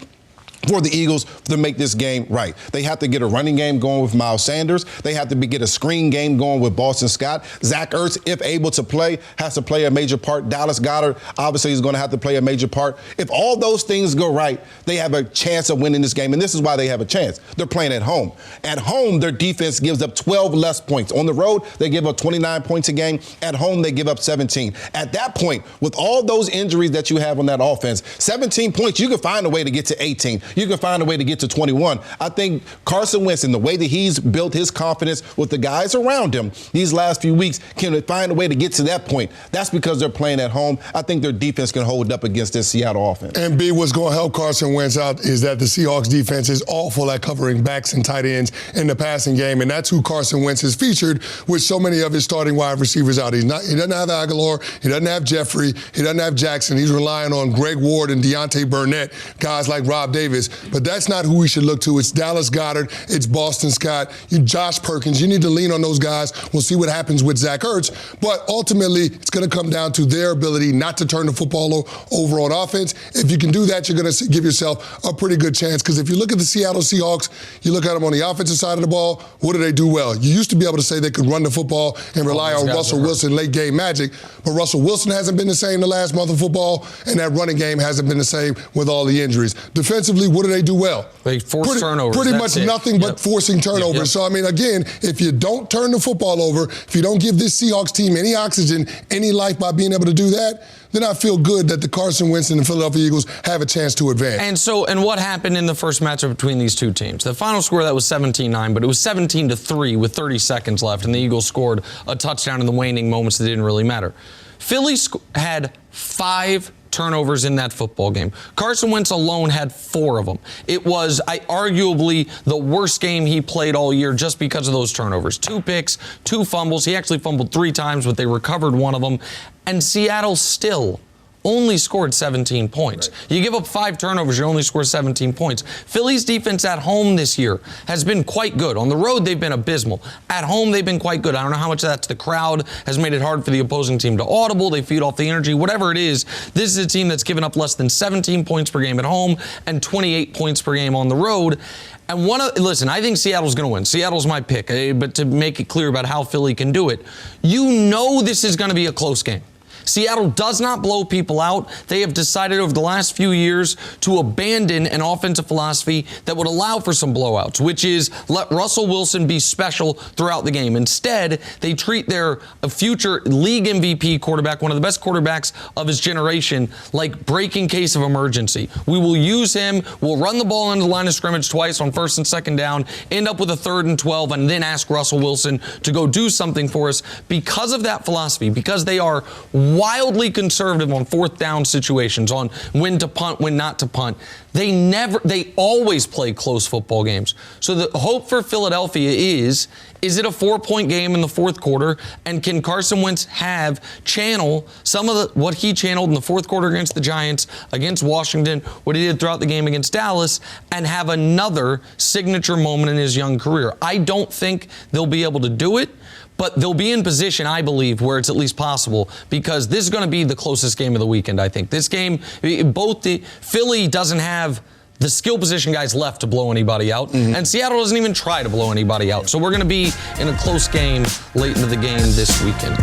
Speaker 3: for the Eagles to make this game right. They have to get a running game going with Miles Sanders. They have to get a screen game going with Boston Scott. Zach Ertz, if able to play, has to play a major part. Dallas Goedert, obviously, is going to have to play a major part. If all those things go right, they have a chance of winning this game, and this is why they have a chance. They're playing at home. At home, their defense gives up 12 less points. On the road, they give up 29 points a game. At home, they give up 17. At that point, with all those injuries that you have on that offense, 17 points, you can find a way to get to 18. you can find a way to get to 21. I think Carson Wentz, and the way that he's built his confidence with the guys around him these last few weeks, can find a way to get to that point. That's because they're playing at home. I think their defense can hold up against this Seattle offense.
Speaker 2: And B, what's going to help Carson Wentz out is that the Seahawks defense is awful at covering backs and tight ends in the passing game, and that's who Carson Wentz is featured with so many of his starting wide receivers out. He doesn't have Aguilar, he doesn't have Jeffrey, he doesn't have Jackson. He's relying on Greg Ward and Deontay Burnett, guys like Rob Davis. But that's not who we should look to. It's Dallas Goedert, it's Boston Scott, Josh Perkins. You need to lean on those guys. We'll see what happens with Zach Ertz. But ultimately, it's going to come down to their ability not to turn the football over on offense. If you can do that, you're going to give yourself a pretty good chance. Because if you look at the Seattle Seahawks, you look at them on the offensive side of the ball, what do they do well? You used to be able to say they could run the football and rely on Russell Wilson late game magic, but Russell Wilson hasn't been the same the last month of football, and that running game hasn't been the same with all the injuries. Defensively, what do they do well?
Speaker 1: They force turnovers.
Speaker 2: Pretty much nothing but forcing turnovers. Yep. So, I mean, again, if you don't turn the football over, if you don't give this Seahawks team any oxygen, any life by being able to do that, then I feel good that the Carson Wentz and the Philadelphia Eagles have a chance to advance. And what happened in the first matchup between these two teams? The final score, that was 17-9, but it was 17-3 with 30 seconds left, and the Eagles scored a touchdown in the waning moments that didn't really matter. Philly had 5 turnovers in that football game. Carson Wentz alone had 4 of them. It was arguably the worst game he played all year just because of those turnovers. 2 picks, 2 fumbles. He actually fumbled 3 times, but they recovered one of them. And Seattle still only scored 17 points. Right. You give up 5 turnovers, you only score 17 points. Philly's defense at home this year has been quite good. On the road, they've been abysmal. At home, they've been quite good. I don't know how much of that's the crowd has made it hard for the opposing team to audible. They feed off the energy. Whatever it is, this is a team that's given up less than 17 points per game at home and 28 points per game on the road. And listen, I think Seattle's going to win. Seattle's my pick. But to make it clear about how Philly can do it, you know this is going to be a close game. Seattle does not blow people out. They have decided over the last few years to abandon an offensive philosophy that would allow for some blowouts, which is let Russell Wilson be special throughout the game. Instead, they treat their future league MVP quarterback, one of the best quarterbacks of his generation, like break in case of emergency. We will use him. We'll run the ball into the line of scrimmage twice on 1st and 2nd down, end up with a 3rd and 12, and then ask Russell Wilson to go do something for us. Because of that philosophy, because they are wildly conservative on 4th down situations, on when to punt, when not to punt. They always play close football games. So the hope for Philadelphia is it a 4-point game in the 4th quarter? And can Carson Wentz channel some of what he channeled in the 4th quarter against the Giants, against Washington, what he did throughout the game against Dallas, and have another signature moment in his young career? I don't think they'll be able to do it, but they'll be in position, I believe, where it's at least possible, because this is going to be the closest game of the weekend, I think. This game, Philly doesn't have the skill position guys left to blow anybody out, and Seattle doesn't even try to blow anybody out. So we're going to be in a close game late into the game this weekend.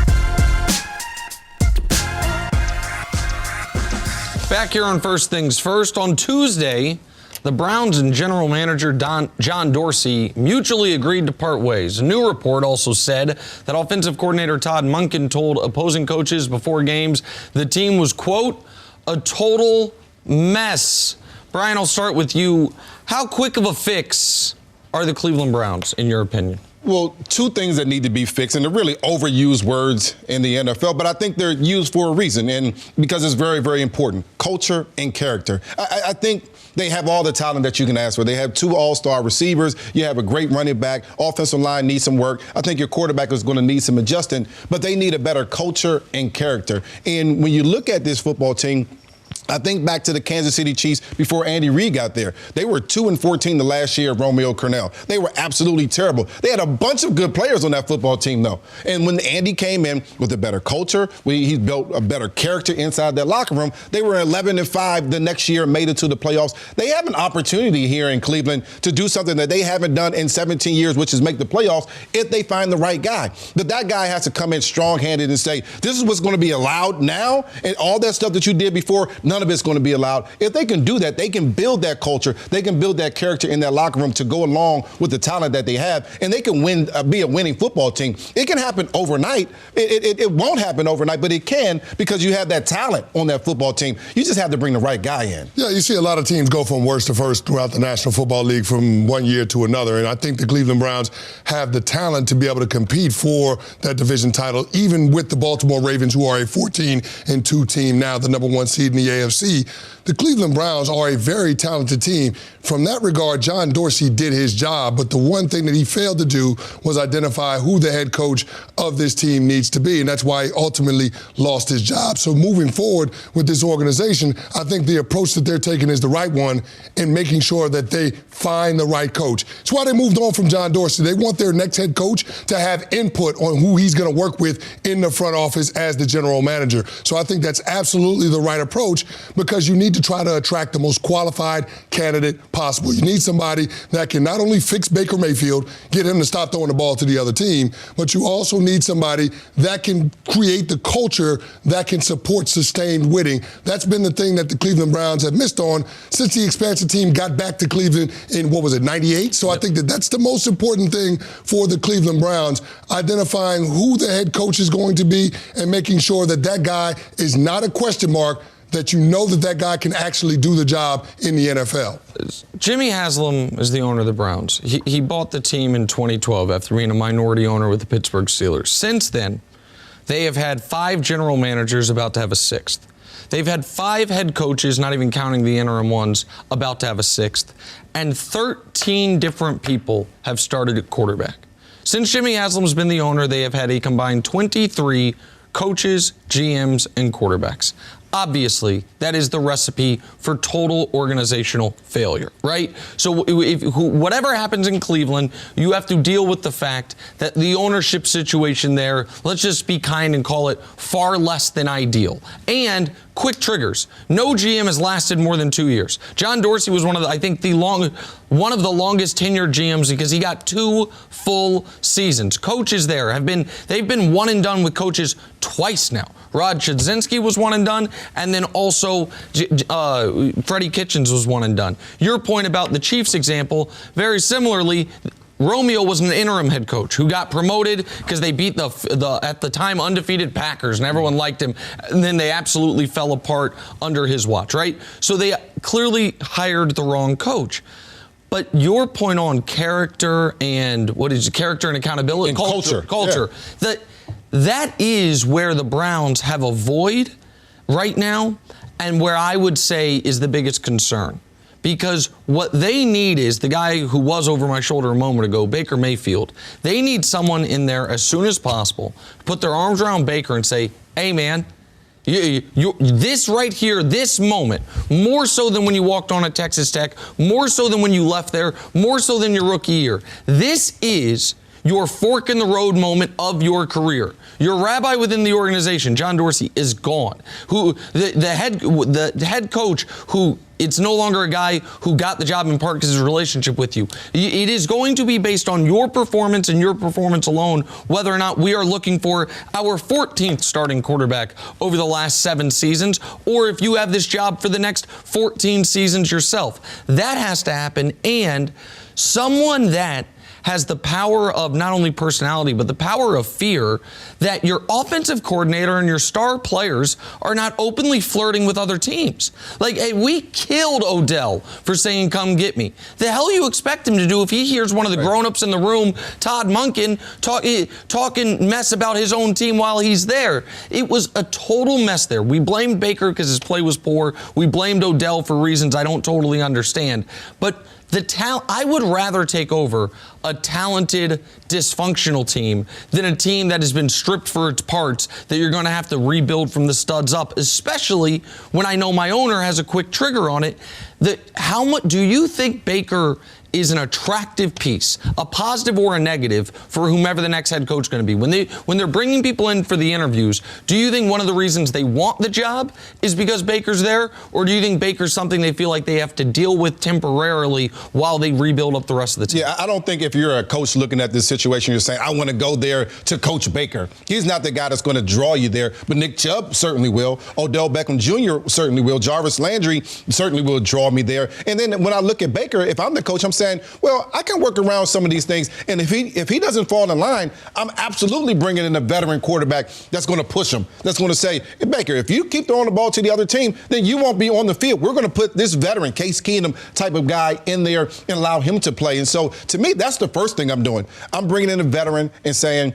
Speaker 2: Back here on First Things First, on Tuesday, the Browns and general manager John Dorsey mutually agreed to part ways. A new report also said that offensive coordinator Todd Monken told opposing coaches before games the team was, quote, a total mess. Brian, I'll start with you. How quick of a fix are the Cleveland Browns, in your opinion?
Speaker 3: Well, 2 things that need to be fixed, and they're really overused words in the NFL, but I think they're used for a reason, and because it's very, very important. Culture and character. I think they have all the talent that you can ask for. They have 2 all-star receivers. You have a great running back. Offensive line needs some work. I think your quarterback is going to need some adjusting, but they need a better culture and character. And when you look at this football team, I think back to the Kansas City Chiefs before Andy Reid got there. They were 2-14 the last year of Romeo Cornell. They were absolutely terrible. They had a bunch of good players on that football team, though. And when Andy came in with a better culture, he built a better character inside that locker room, they were 11-5 the next year, made it to the playoffs. They have an opportunity here in Cleveland to do something that they haven't done in 17 years, which is make the playoffs if they find the right guy. But that guy has to come in strong-handed and say, this is what's going to be allowed now, and all that stuff that you did before, none None of it's going to be allowed. If they can do that, they can build that culture. They can build that character in that locker room to go along with the talent that they have, and they can win, be a winning football team. It can happen overnight. It won't happen overnight, but it can because you have that talent on that football team. You just have to bring the right guy in.
Speaker 2: Yeah, you see a lot of teams go from worst to first throughout the National Football League from one year to another, and I think the Cleveland Browns have the talent to be able to compete for that division title, even with the Baltimore Ravens, who are a 14-2 team now, the number one seed in the AFC. The Cleveland Browns are a very talented team. From that regard, John Dorsey did his job, but the one thing that he failed to do was identify who the head coach of this team needs to be, and that's why he ultimately lost his job. So moving forward with this organization, I think the approach that they're taking is the right one in making sure that they find the right coach. It's why they moved on from John Dorsey. They want their next head coach to have input on who he's going to work with in the front office as the general manager. So I think that's absolutely the right approach because you need to try to attract the most qualified candidate possible. You need somebody that can not only fix Baker Mayfield, get him to stop throwing the ball to the other team, but you also need somebody that can create the culture that can support sustained winning. That's been the thing that the Cleveland Browns have missed on since the expansion team got back to Cleveland in, 98? So I think that that's the most important thing for the Cleveland Browns, identifying who the head coach is going to be and making sure that that guy is not a question mark, that you know that that guy can actually do the job in the NFL.
Speaker 1: Jimmy Haslam is the owner of the Browns. He bought the team in 2012 after being a minority owner with the Pittsburgh Steelers. Since then, they have had 5 general managers, about to have a 6th. They've had 5 head coaches, not even counting the interim ones, about to have a 6th. And 13 different people have started at quarterback. Since Jimmy Haslam's been the owner, they have had a combined 23 coaches, GMs, and quarterbacks. Obviously, that is the recipe for total organizational failure, right? So whatever happens in Cleveland, you have to deal with the fact that the ownership situation there, let's just be kind and call it far less than ideal. And quick triggers. No GM has lasted more than 2 years. John Dorsey was one of the longest tenured GMs because he got 2 full seasons. Coaches there they've been one and done with coaches twice now. Rod Chudzinski was one and done, and then also Freddie Kitchens was one and done. Your point about the Chiefs example, very similarly, Romeo was an interim head coach who got promoted because they beat the at the time undefeated Packers and everyone liked him, and then they absolutely fell apart under his watch, right? So they clearly hired the wrong coach. But your point on character and character and accountability?
Speaker 3: And
Speaker 1: culture. Yeah. That is where the Browns have a void right now, and where I would say is the biggest concern. Because what they need is the guy who was over my shoulder a moment ago, Baker Mayfield. They need someone in there as soon as possible, put their arms around Baker and say, hey, man, this right here, this moment, more so than when you walked on at Texas Tech, more so than when you left there, more so than your rookie year. This is your fork in the road moment of your career. Your rabbi within the organization, John Dorsey, is gone. The head coach who it's no longer a guy who got the job in part because of his relationship with you. It is going to be based on your performance and your performance alone, whether or not we are looking for our 14th starting quarterback over the last 7 seasons, or if you have this job for the next 14 seasons yourself. That has to happen, and someone that has the power of not only personality, but the power of fear that your offensive coordinator and your star players are not openly flirting with other teams. Like, hey, we killed Odell for saying, come get me. The hell you expect him to do if he hears one of the grown-ups in the room, Todd Monken, talking mess about his own team while he's there? It was a total mess there. We blamed Baker because his play was poor. We blamed Odell for reasons I don't totally understand. But I would rather take over a talented, dysfunctional team than a team that has been stripped for its parts that you're going to have to rebuild from the studs up, especially when I know my owner has a quick trigger on it. How much do you think Baker is an attractive piece, a positive or a negative for whomever the next head coach is going to be. When they're bringing people in for the interviews, do you think one of the reasons they want the job is because Baker's there, or do you think Baker's something they feel like they have to deal with temporarily while they rebuild up the rest of the team?
Speaker 3: Yeah, I don't think if you're a coach looking at this situation, you're saying, I want to go there to coach Baker. He's not the guy that's going to draw you there, but Nick Chubb certainly will. Odell Beckham Jr. certainly will. Jarvis Landry certainly will draw me there. And then when I look at Baker, if I'm the coach, I'm saying, well, I can work around some of these things. And if he doesn't fall in line, I'm absolutely bringing in a veteran quarterback that's going to push him. That's going to say, hey, Baker, if you keep throwing the ball to the other team, then you won't be on the field. We're going to put this veteran, Case Keenum type of guy in there and allow him to play. And so to me, that's the first thing I'm doing. I'm bringing in a veteran and saying,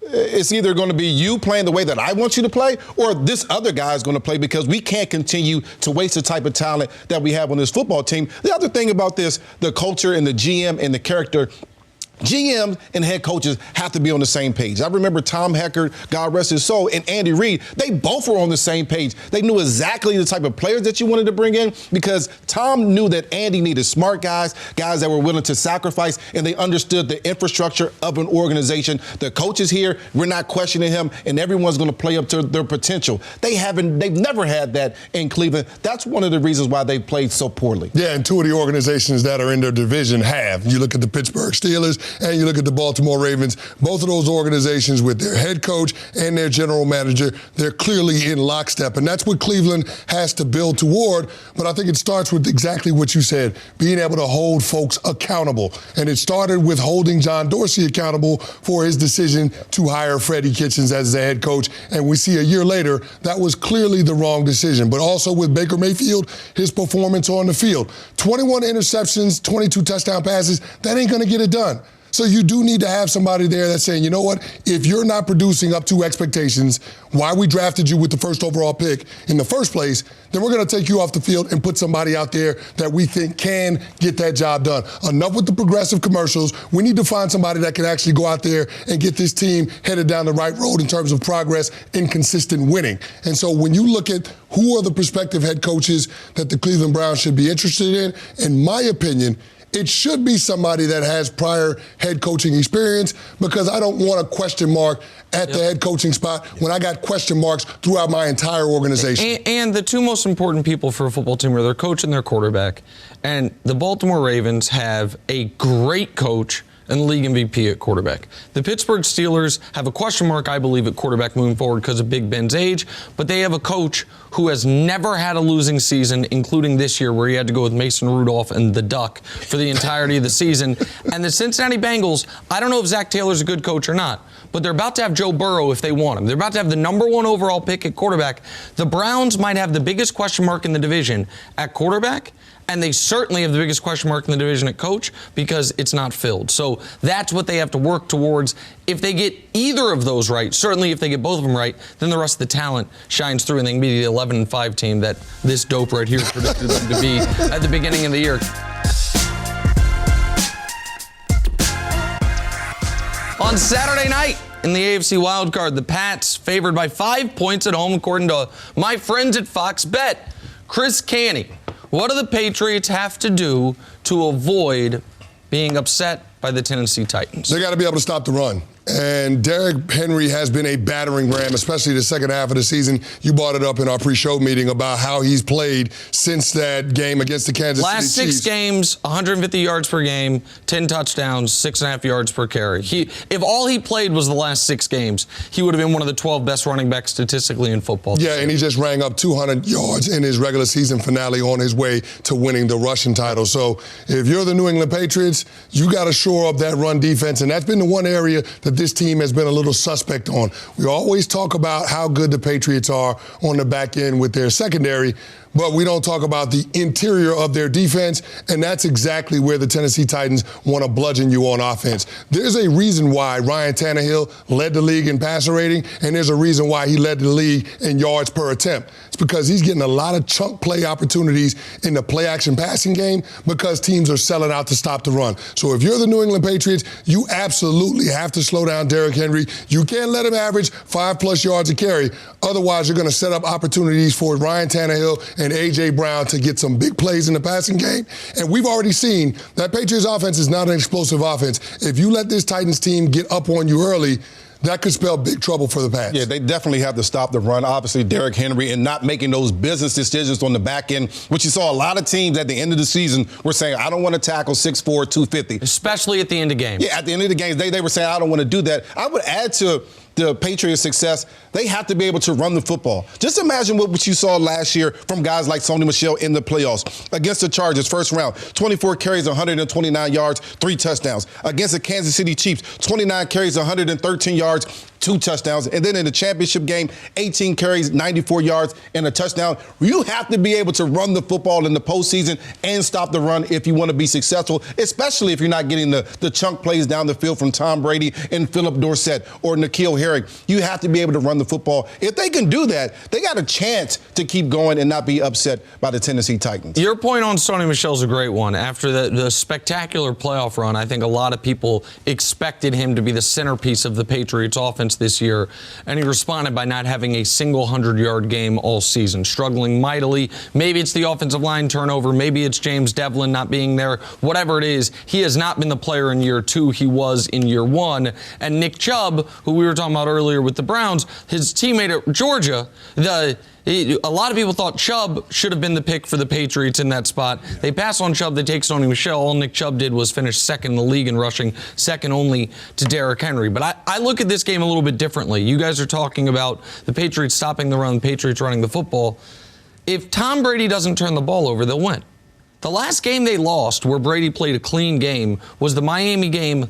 Speaker 3: it's either going to be you playing the way that I want you to play, or this other guy is going to play, because we can't continue to waste the type of talent that we have on this football team. The other thing about this, the culture and the GM and the character, GMs and head coaches have to be on the same page. I remember Tom Heckert, God rest his soul, and Andy Reid. They both were on the same page. They knew exactly the type of players that you wanted to bring in, because Tom knew that Andy needed smart guys that were willing to sacrifice, and they understood the infrastructure of an organization. The coaches here, we're not questioning him, and everyone's going to play up to their potential. They've never had that in Cleveland. That's one of the reasons why they played so poorly.
Speaker 2: Yeah, and two of the organizations that are in their division have. You look at the Pittsburgh Steelers and you look at the Baltimore Ravens. Both of those organizations, with their head coach and their general manager, they're clearly in lockstep. And that's what Cleveland has to build toward. But I think it starts with exactly what you said, being able to hold folks accountable. And it started with holding John Dorsey accountable for his decision to hire Freddie Kitchens as the head coach. And we see a year later, that was clearly the wrong decision. But also with Baker Mayfield, his performance on the field. 21 interceptions, 22 touchdown passes, that ain't going to get it done. So you do need to have somebody there that's saying, you know what, if you're not producing up to expectations, why we drafted you with the first overall pick in the first place, then we're going to take you off the field and put somebody out there that we think can get that job done. Enough with the progressive commercials. We need to find somebody that can actually go out there and get this team headed down the right road in terms of progress and consistent winning. And so when you look at who are the prospective head coaches that the Cleveland Browns should be interested in my opinion, it should be somebody that has prior head coaching experience, because I don't want a question mark at the head coaching spot when I got question marks throughout my entire organization.
Speaker 1: And the two most important people for a football team are their coach and their quarterback. And the Baltimore Ravens have a great coach and league MVP at quarterback. The Pittsburgh Steelers have a question mark, I believe, at quarterback moving forward because of Big Ben's age, but they have a coach who has never had a losing season, including this year where he had to go with Mason Rudolph and the Duck for the entirety of the season. And the Cincinnati Bengals, I don't know if Zach Taylor's a good coach or not, but they're about to have Joe Burrow if they want him. They're about to have the #1 overall pick at quarterback. The Browns might have the biggest question mark in the division at quarterback, and they certainly have the biggest question mark in the division at coach because it's not filled. So that's what they have to work towards. If they get either of those right, certainly if they get both of them right, then the rest of the talent shines through and they can be the 11-5 team that this dope right here predicted them to be at the beginning of the year. On Saturday night in the AFC wildcard, the Pats favored by 5 points at home, according to my friends at Fox Bet. Chris Canty, what do the Patriots have to do to avoid being upset by the Tennessee Titans?
Speaker 2: They got to be able to stop the run. And Derrick Henry has been a battering ram, especially the second half of the season. You brought it up in our pre-show meeting about how he's played since that game against the Kansas City Chiefs.
Speaker 1: Last 6 games, 150 yards per game, 10 touchdowns, 6.5 yards per carry. If all he played was the last 6 games, he would have been one of the 12 best running backs statistically in football.
Speaker 2: Yeah, and he just rang up 200 yards in his regular season finale on his way to winning the rushing title. So if you're the New England Patriots, you got to shore up that run defense, and that's been the one area that this team has been a little suspect on. We always talk about how good the Patriots are on the back end with their secondary, but we don't talk about the interior of their defense, and that's exactly where the Tennessee Titans want to bludgeon you on offense. There's a reason why Ryan Tannehill led the league in passer rating, and there's a reason why he led the league in yards per attempt. It's because he's getting a lot of chunk play opportunities in the play-action passing game because teams are selling out to stop the run. So if you're the New England Patriots, you absolutely have to slow down Derrick Henry. You can't let him average 5+ yards a carry. Otherwise, you're going to set up opportunities for Ryan Tannehill and A.J. Brown to get some big plays in the passing game. And we've already seen that Patriots offense is not an explosive offense. If you let this Titans team get up on you early, that could spell big trouble for the Pats.
Speaker 3: Yeah, they definitely have to stop the run. Obviously, Derrick Henry and not making those business decisions on the back end, which you saw a lot of teams at the end of the season were saying, I don't want to tackle 6'4", 250.
Speaker 1: Especially at the end of games.
Speaker 3: Yeah, at the end of the games, they were saying, I don't want to do that. I would add to the Patriots' success, they have to be able to run the football. Just imagine what you saw last year from guys like Sony Michel in the playoffs. Against the Chargers, first round, 24 carries, 129 yards, 3 touchdowns. Against the Kansas City Chiefs, 29 carries, 113 yards, 2 touchdowns. And then in the championship game, 18 carries, 94 yards, and a touchdown. You have to be able to run the football in the postseason and stop the run if you want to be successful, especially if you're not getting the chunk plays down the field from Tom Brady and Philip Dorsett or N'Keal Harry. You have to be able to run the football. If they can do that, they got a chance to keep going and not be upset by the Tennessee Titans.
Speaker 1: Your point on Sony Michel's a great one. After the spectacular playoff run, I think a lot of people expected him to be the centerpiece of the Patriots offense this year, and he responded by not having a single 100-yard game all season, struggling mightily. Maybe it's the offensive line turnover. Maybe it's James Devlin not being there. Whatever it is, he has not been the player in year 2 he was in year 1. And Nick Chubb, who we were talking about earlier with the Browns, his teammate at Georgia, a lot of people thought Chubb should have been the pick for the Patriots in that spot. They pass on Chubb, they take Sony Michel. All Nick Chubb did was finish second in the league in rushing, second only to Derrick Henry. But I look at this game a little bit differently. You guys are talking about the Patriots stopping the run, the Patriots running the football. If Tom Brady doesn't turn the ball over, they'll win. The last game they lost where Brady played a clean game was the Miami game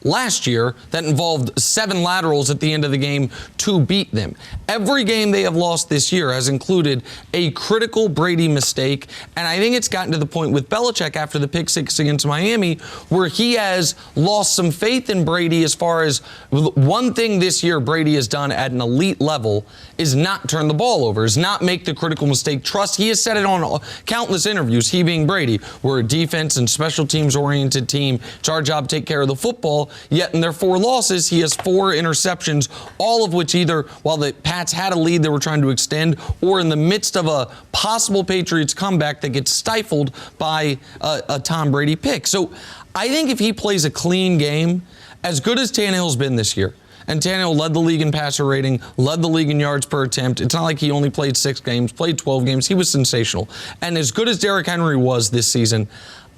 Speaker 1: last year that involved 7 laterals at the end of the game to beat them. Every game they have lost this year has included a critical Brady mistake, and I think it's gotten to the point with Belichick after the pick 6 against Miami where he has lost some faith in Brady as far as one thing this year Brady has done at an elite level is not turn the ball over, is not make the critical mistake. Trust, he has said it on countless interviews, he being Brady. We're a defense and special teams oriented team. It's our job to take care of the football. Yet in their 4 losses, he has 4 interceptions, all of which either while the Pats had a lead they were trying to extend or in the midst of a possible Patriots comeback that gets stifled by a Tom Brady pick. So I think if he plays a clean game, as good as Tannehill's been this year, and Tannehill led the league in passer rating, led the league in yards per attempt. It's not like he only played 6 games, played 12 games. He was sensational. And as good as Derrick Henry was this season,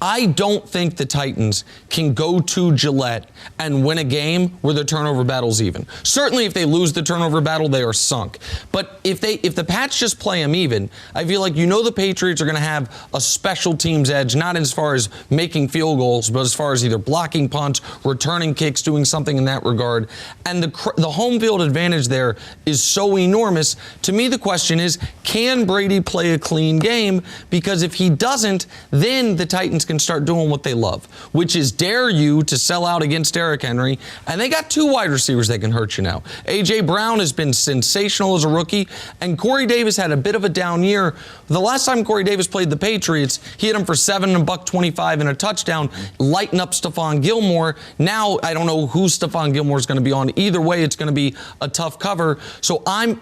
Speaker 1: I don't think the Titans can go to Gillette and win a game where the turnover battle's even. Certainly if they lose the turnover battle, they are sunk. But if the Pats just play them even, I feel like the Patriots are going to have a special teams edge, not as far as making field goals, but as far as either blocking punts, returning kicks, doing something in that regard. And the home field advantage there is so enormous. To me, the question is, can Brady play a clean game? Because if he doesn't, then the Titans can start doing what they love, which is dare you to sell out against Derrick Henry. And they got 2 wide receivers that can hurt you now. A.J. Brown has been sensational as a rookie, and Corey Davis had a bit of a down year. The last time Corey Davis played the Patriots, he hit him for $7 and $125 and a touchdown, lighten up Stephon Gilmore. Now, I don't know who Stephon Gilmore is going to be on. Either way, it's going to be a tough cover. So I'm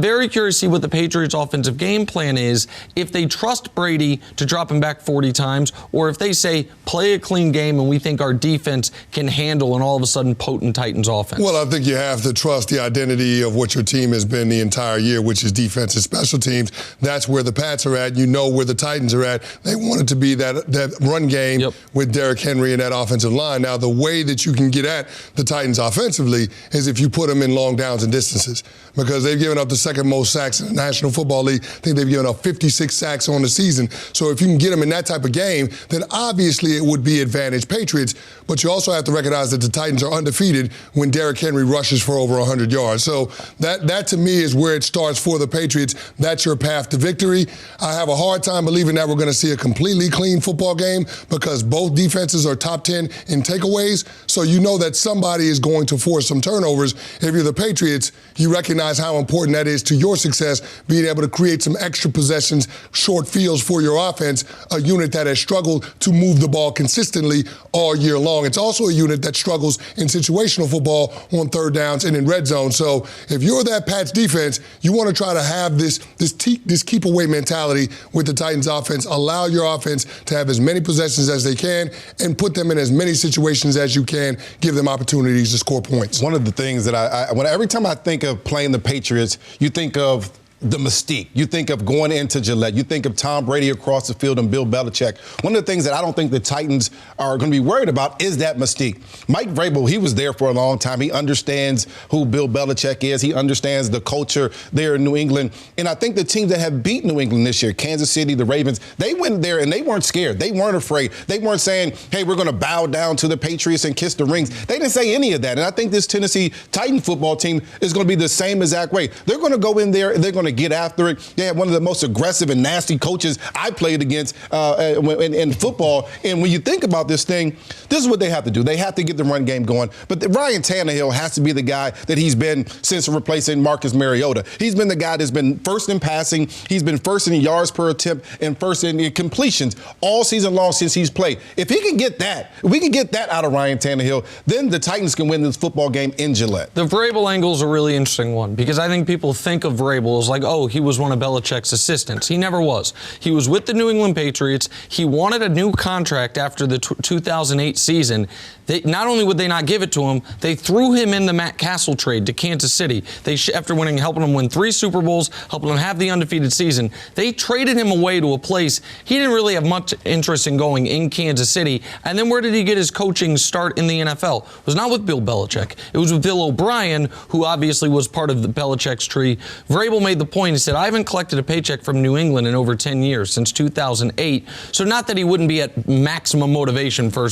Speaker 1: very curious to see what the Patriots' offensive game plan is, if they trust Brady to drop him back 40 times, or if they say, play a clean game and we think our defense can handle an all of a sudden potent Titans offense.
Speaker 2: Well, I think you have to trust the identity of what your team has been the entire year, which is defense and special teams. That's where the Pats are at. You know where the Titans are at. They want it to be that run game with Derrick Henry and that offensive line. Now, the way that you can get at the Titans offensively is if you put them in long downs and distances, because they've given up the second most sacks in the National Football League. I think they've given up 56 sacks on the season. So if you can get them in that type of game, then obviously it would be advantage Patriots. But you also have to recognize that the Titans are undefeated when Derrick Henry rushes for over 100 yards. So that to me is where it starts for the Patriots. That's your path to victory. I have a hard time believing that we're going to see a completely clean football game because both defenses are top 10 in takeaways. So you know that somebody is going to force some turnovers. If you're the Patriots, you recognize how important that is to your success, being able to create some extra possessions, short fields for your offense, a unit that has struggled to move the ball consistently all year long. It's also a unit that struggles in situational football on third downs and in red zone. So if you're that Pats defense, you want to try to have this keep away mentality with the Titans offense. Allow your offense to have as many possessions as they can and put them in as many situations as you can. Give them opportunities to score points.
Speaker 3: One of the things that every time I think of playing the Patriots, you think of the mystique. You think of going into Gillette. You think of Tom Brady across the field and Bill Belichick. One of the things that I don't think the Titans are going to be worried about is that mystique. Mike Vrabel, he was there for a long time. He understands who Bill Belichick is. He understands the culture there in New England. And I think the teams that have beat New England this year, Kansas City, the Ravens, they went there and they weren't scared. They weren't afraid. They weren't saying, hey, we're going to bow down to the Patriots and kiss the rings. They didn't say any of that. And I think this Tennessee Titan football team is going to be the same exact way. They're going to go in there and they're going to get after it. They have one of the most aggressive and nasty coaches I played against in football. And when you think about this thing, this is what they have to do. They have to get the run game going. But Ryan Tannehill has to be the guy that he's been since replacing Marcus Mariota. He's been the guy that's been first in passing. He's been first in yards per attempt and first in completions all season long since he's played. If he can get that, if we can get that out of Ryan Tannehill, then the Titans can win this football game in Gillette.
Speaker 1: The Vrabel angle is a really interesting one because I think people think of Vrabel as like, oh, he was one of Belichick's assistants. He never was. He was with the New England Patriots. He wanted a new contract after the 2008 season. Not only would they not give it to him, they threw him in the Matt Castle trade to Kansas City. After helping him win 3 Super Bowls, helping him have the undefeated season, they traded him away to a place he didn't really have much interest in going in Kansas City. And then where did he get his coaching start in the NFL? It was not with Bill Belichick. It was with Bill O'Brien, who obviously was part of the Belichick's tree. Vrabel made the point. He said, I haven't collected a paycheck from New England in over 10 years, since 2008. So not that he wouldn't be at maximum motivation for a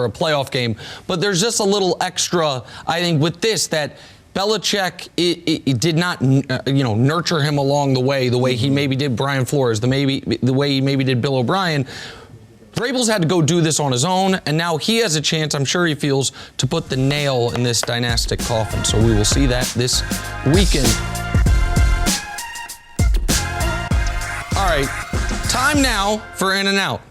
Speaker 1: playoff game, but there's just a little extra, I think, with this that Belichick it did not, nurture him along the way he maybe did Brian Flores, the way he maybe did Bill O'Brien. Vrabel's had to go do this on his own, and now he has a chance, I'm sure he feels, to put the nail in this dynastic coffin. So we will see that this weekend. All right, time now for In and Out.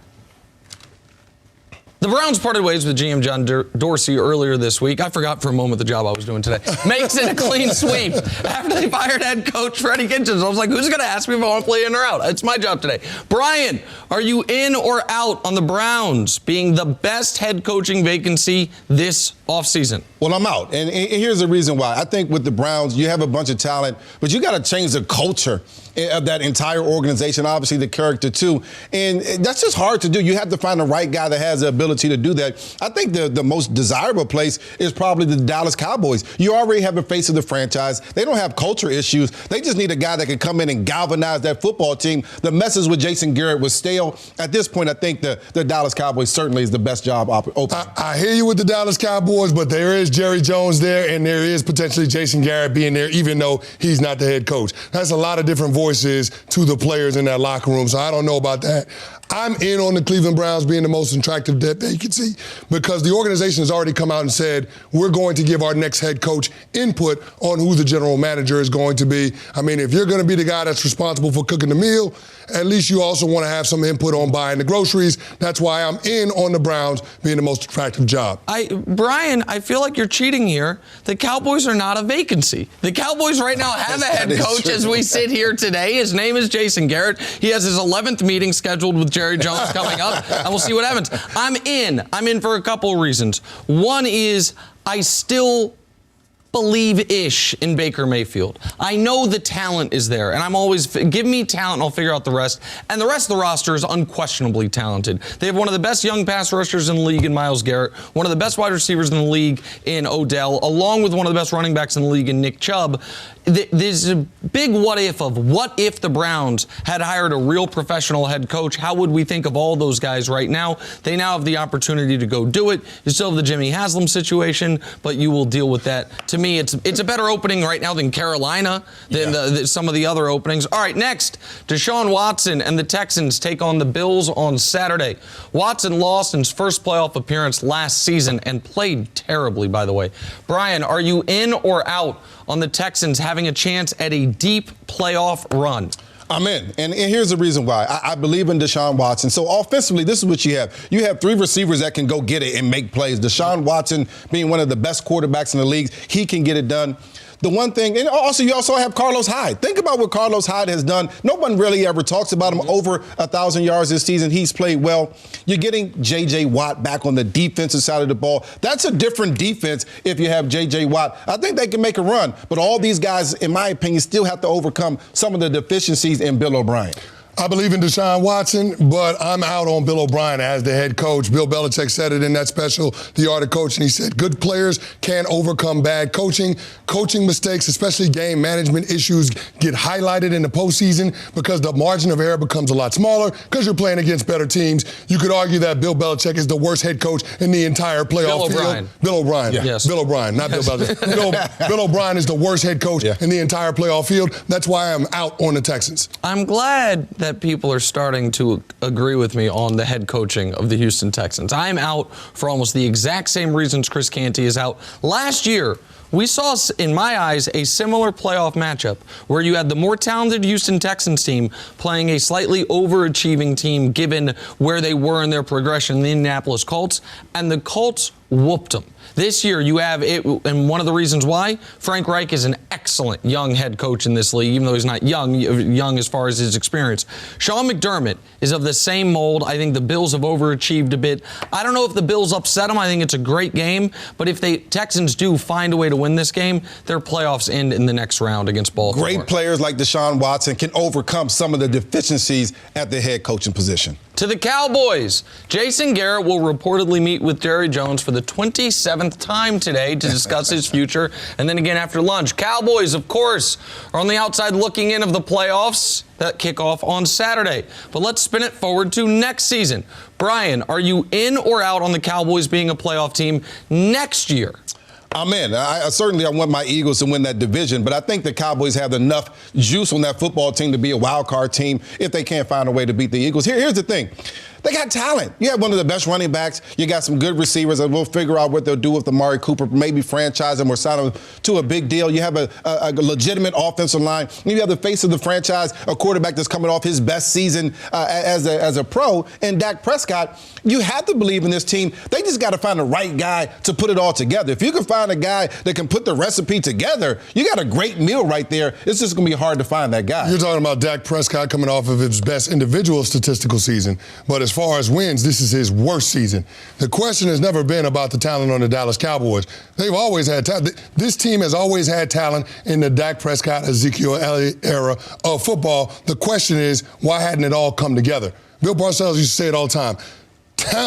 Speaker 1: The Browns parted ways with GM John Dorsey earlier this week. I forgot for a moment the job I was doing today. Makes it a clean sweep. After they fired head coach Freddie Kitchens, I was like, who's going to ask me if I want to play in or out? It's my job today. Brian, are you in or out on the Browns being the best head coaching vacancy this offseason?
Speaker 3: Well, I'm out. And here's the reason why. I think with the Browns, you have a bunch of talent, but you got to change the culture of that entire organization, obviously the character too. And that's just hard to do. You have to find the right guy that has the ability to do that. I think the most desirable place is probably the Dallas Cowboys. You already have a face of the franchise. They don't have culture issues. They just need a guy that can come in and galvanize that football team. The message with Jason Garrett was stale. At this point, I think the Dallas Cowboys certainly is the best job open.
Speaker 2: I hear you with the Dallas Cowboys, but there is Jerry Jones there, and there is potentially Jason Garrett being there, even though he's not the head coach. That's a lot of different voices to the players in that locker room, so I don't know about that. I'm in on the Cleveland Browns being the most attractive vacancy because the organization has already come out and said we're going to give our next head coach input on who the general manager is going to be. I mean, if you're going to be the guy that's responsible for cooking the meal, at least you also want to have some input on buying the groceries. That's why I'm in on the Browns being the most attractive job.
Speaker 1: Brian, I feel like you're cheating here. The Cowboys are not a vacancy. The Cowboys right now have a head coach as we sit here today. His name is Jason Garrett. He has his 11th meeting scheduled with Jerry Jones coming up, and we'll see what happens. I'm in for a couple of reasons. One is I still believe-ish in Baker Mayfield. I know the talent is there, and I'm always, give me talent and I'll figure out the rest. And the rest of the roster is unquestionably talented. They have one of the best young pass rushers in the league in Myles Garrett, one of the best wide receivers in the league in Odell, along with one of the best running backs in the league in Nick Chubb. There's a big what if of what if the Browns had hired a real professional head coach? How would we think of all those guys right now? They now have the opportunity to go do it. You still have the Jimmy Haslam situation, but you will deal with that. To me, it's a better opening right now than Carolina, than some of the other openings. All right, next, Deshaun Watson and the Texans take on the Bills on Saturday. Watson lost in his first playoff appearance last season and played terribly, by the way. Brian, are you in or out on the Texans having a chance at a deep playoff run?
Speaker 3: I'm in. And here's the reason why. I believe in Deshaun Watson. So offensively, this is what you have. You have 3 receivers that can go get it and make plays. Deshaun Watson being one of the best quarterbacks in the league, he can get it done. The one thing, and also you also have Carlos Hyde. Think about what Carlos Hyde has done. No one really ever talks about him. Over 1,000 yards this season. He's played well. You're getting J.J. Watt back on the defensive side of the ball. That's a different defense if you have J.J. Watt. I think they can make a run. But all these guys, in my opinion, still have to overcome some of the deficiencies in Bill O'Brien.
Speaker 2: I believe in Deshaun Watson, but I'm out on Bill O'Brien as the head coach. Bill Belichick said it in that special, The Art of Coaching. He said good players can't overcome bad coaching. Coaching mistakes, especially game management issues, get highlighted in the postseason because the margin of error becomes a lot smaller because you're playing against better teams. You could argue that Bill Belichick is the worst head coach in the entire playoff field. Bill O'Brien.
Speaker 1: Yeah. Yes.
Speaker 2: Bill O'Brien, not Bill Belichick. Bill O'Brien is the worst head coach in the entire playoff field. That's why I'm out on the Texans.
Speaker 1: I'm glad that people are starting to agree with me on the head coaching of the Houston Texans. I'm out for almost the exact same reasons Chris Canty is out. Last year, we saw, in my eyes, a similar playoff matchup where you had the more talented Houston Texans team playing a slightly overachieving team given where they were in their progression, the Indianapolis Colts, and the Colts whooped them. This year, you have it, and one of the reasons why, Frank Reich is an excellent young head coach in this league, even though he's not young as far as his experience. Sean McDermott is of the same mold. I think the Bills have overachieved a bit. I don't know if the Bills upset them. I think it's a great game, but if the Texans do find a way to win this game, their playoffs end in the next round against Baltimore.
Speaker 3: Great players like Deshaun Watson can overcome some of the deficiencies at the head coaching position.
Speaker 1: To the Cowboys, Jason Garrett will reportedly meet with Jerry Jones for the 27th time today to discuss his future, and then again after lunch. Cowboys, of course, are on the outside looking in of the playoffs that kick off on Saturday. But let's spin it forward to next season. Brian, are you in or out on the Cowboys being a playoff team next year?
Speaker 3: I'm in. I want my Eagles to win that division, but I think the Cowboys have enough juice on that football team to be a wild card team if they can't find a way to beat the Eagles. Here's the thing. They got talent. You have one of the best running backs. You got some good receivers, and we'll figure out what they'll do with Amari Cooper, maybe franchise him or sign him to a big deal. You have a legitimate offensive line. You have the face of the franchise, a quarterback that's coming off his best season as a pro, and Dak Prescott. You have to believe in this team. They just got to find the right guy to put it all together. If you can find a guy that can put the recipe together, you got a great meal right there. It's just going to be hard to find that guy.
Speaker 2: You're talking about Dak Prescott coming off of his best individual statistical season, but as far as wins, this is his worst season. The question has never been about the talent on the Dallas Cowboys. They've always had talent. This team has always had talent in the Dak Prescott, Ezekiel Elliott era of football. The question is, why hadn't it all come together? Bill Parcells used to say it all the time.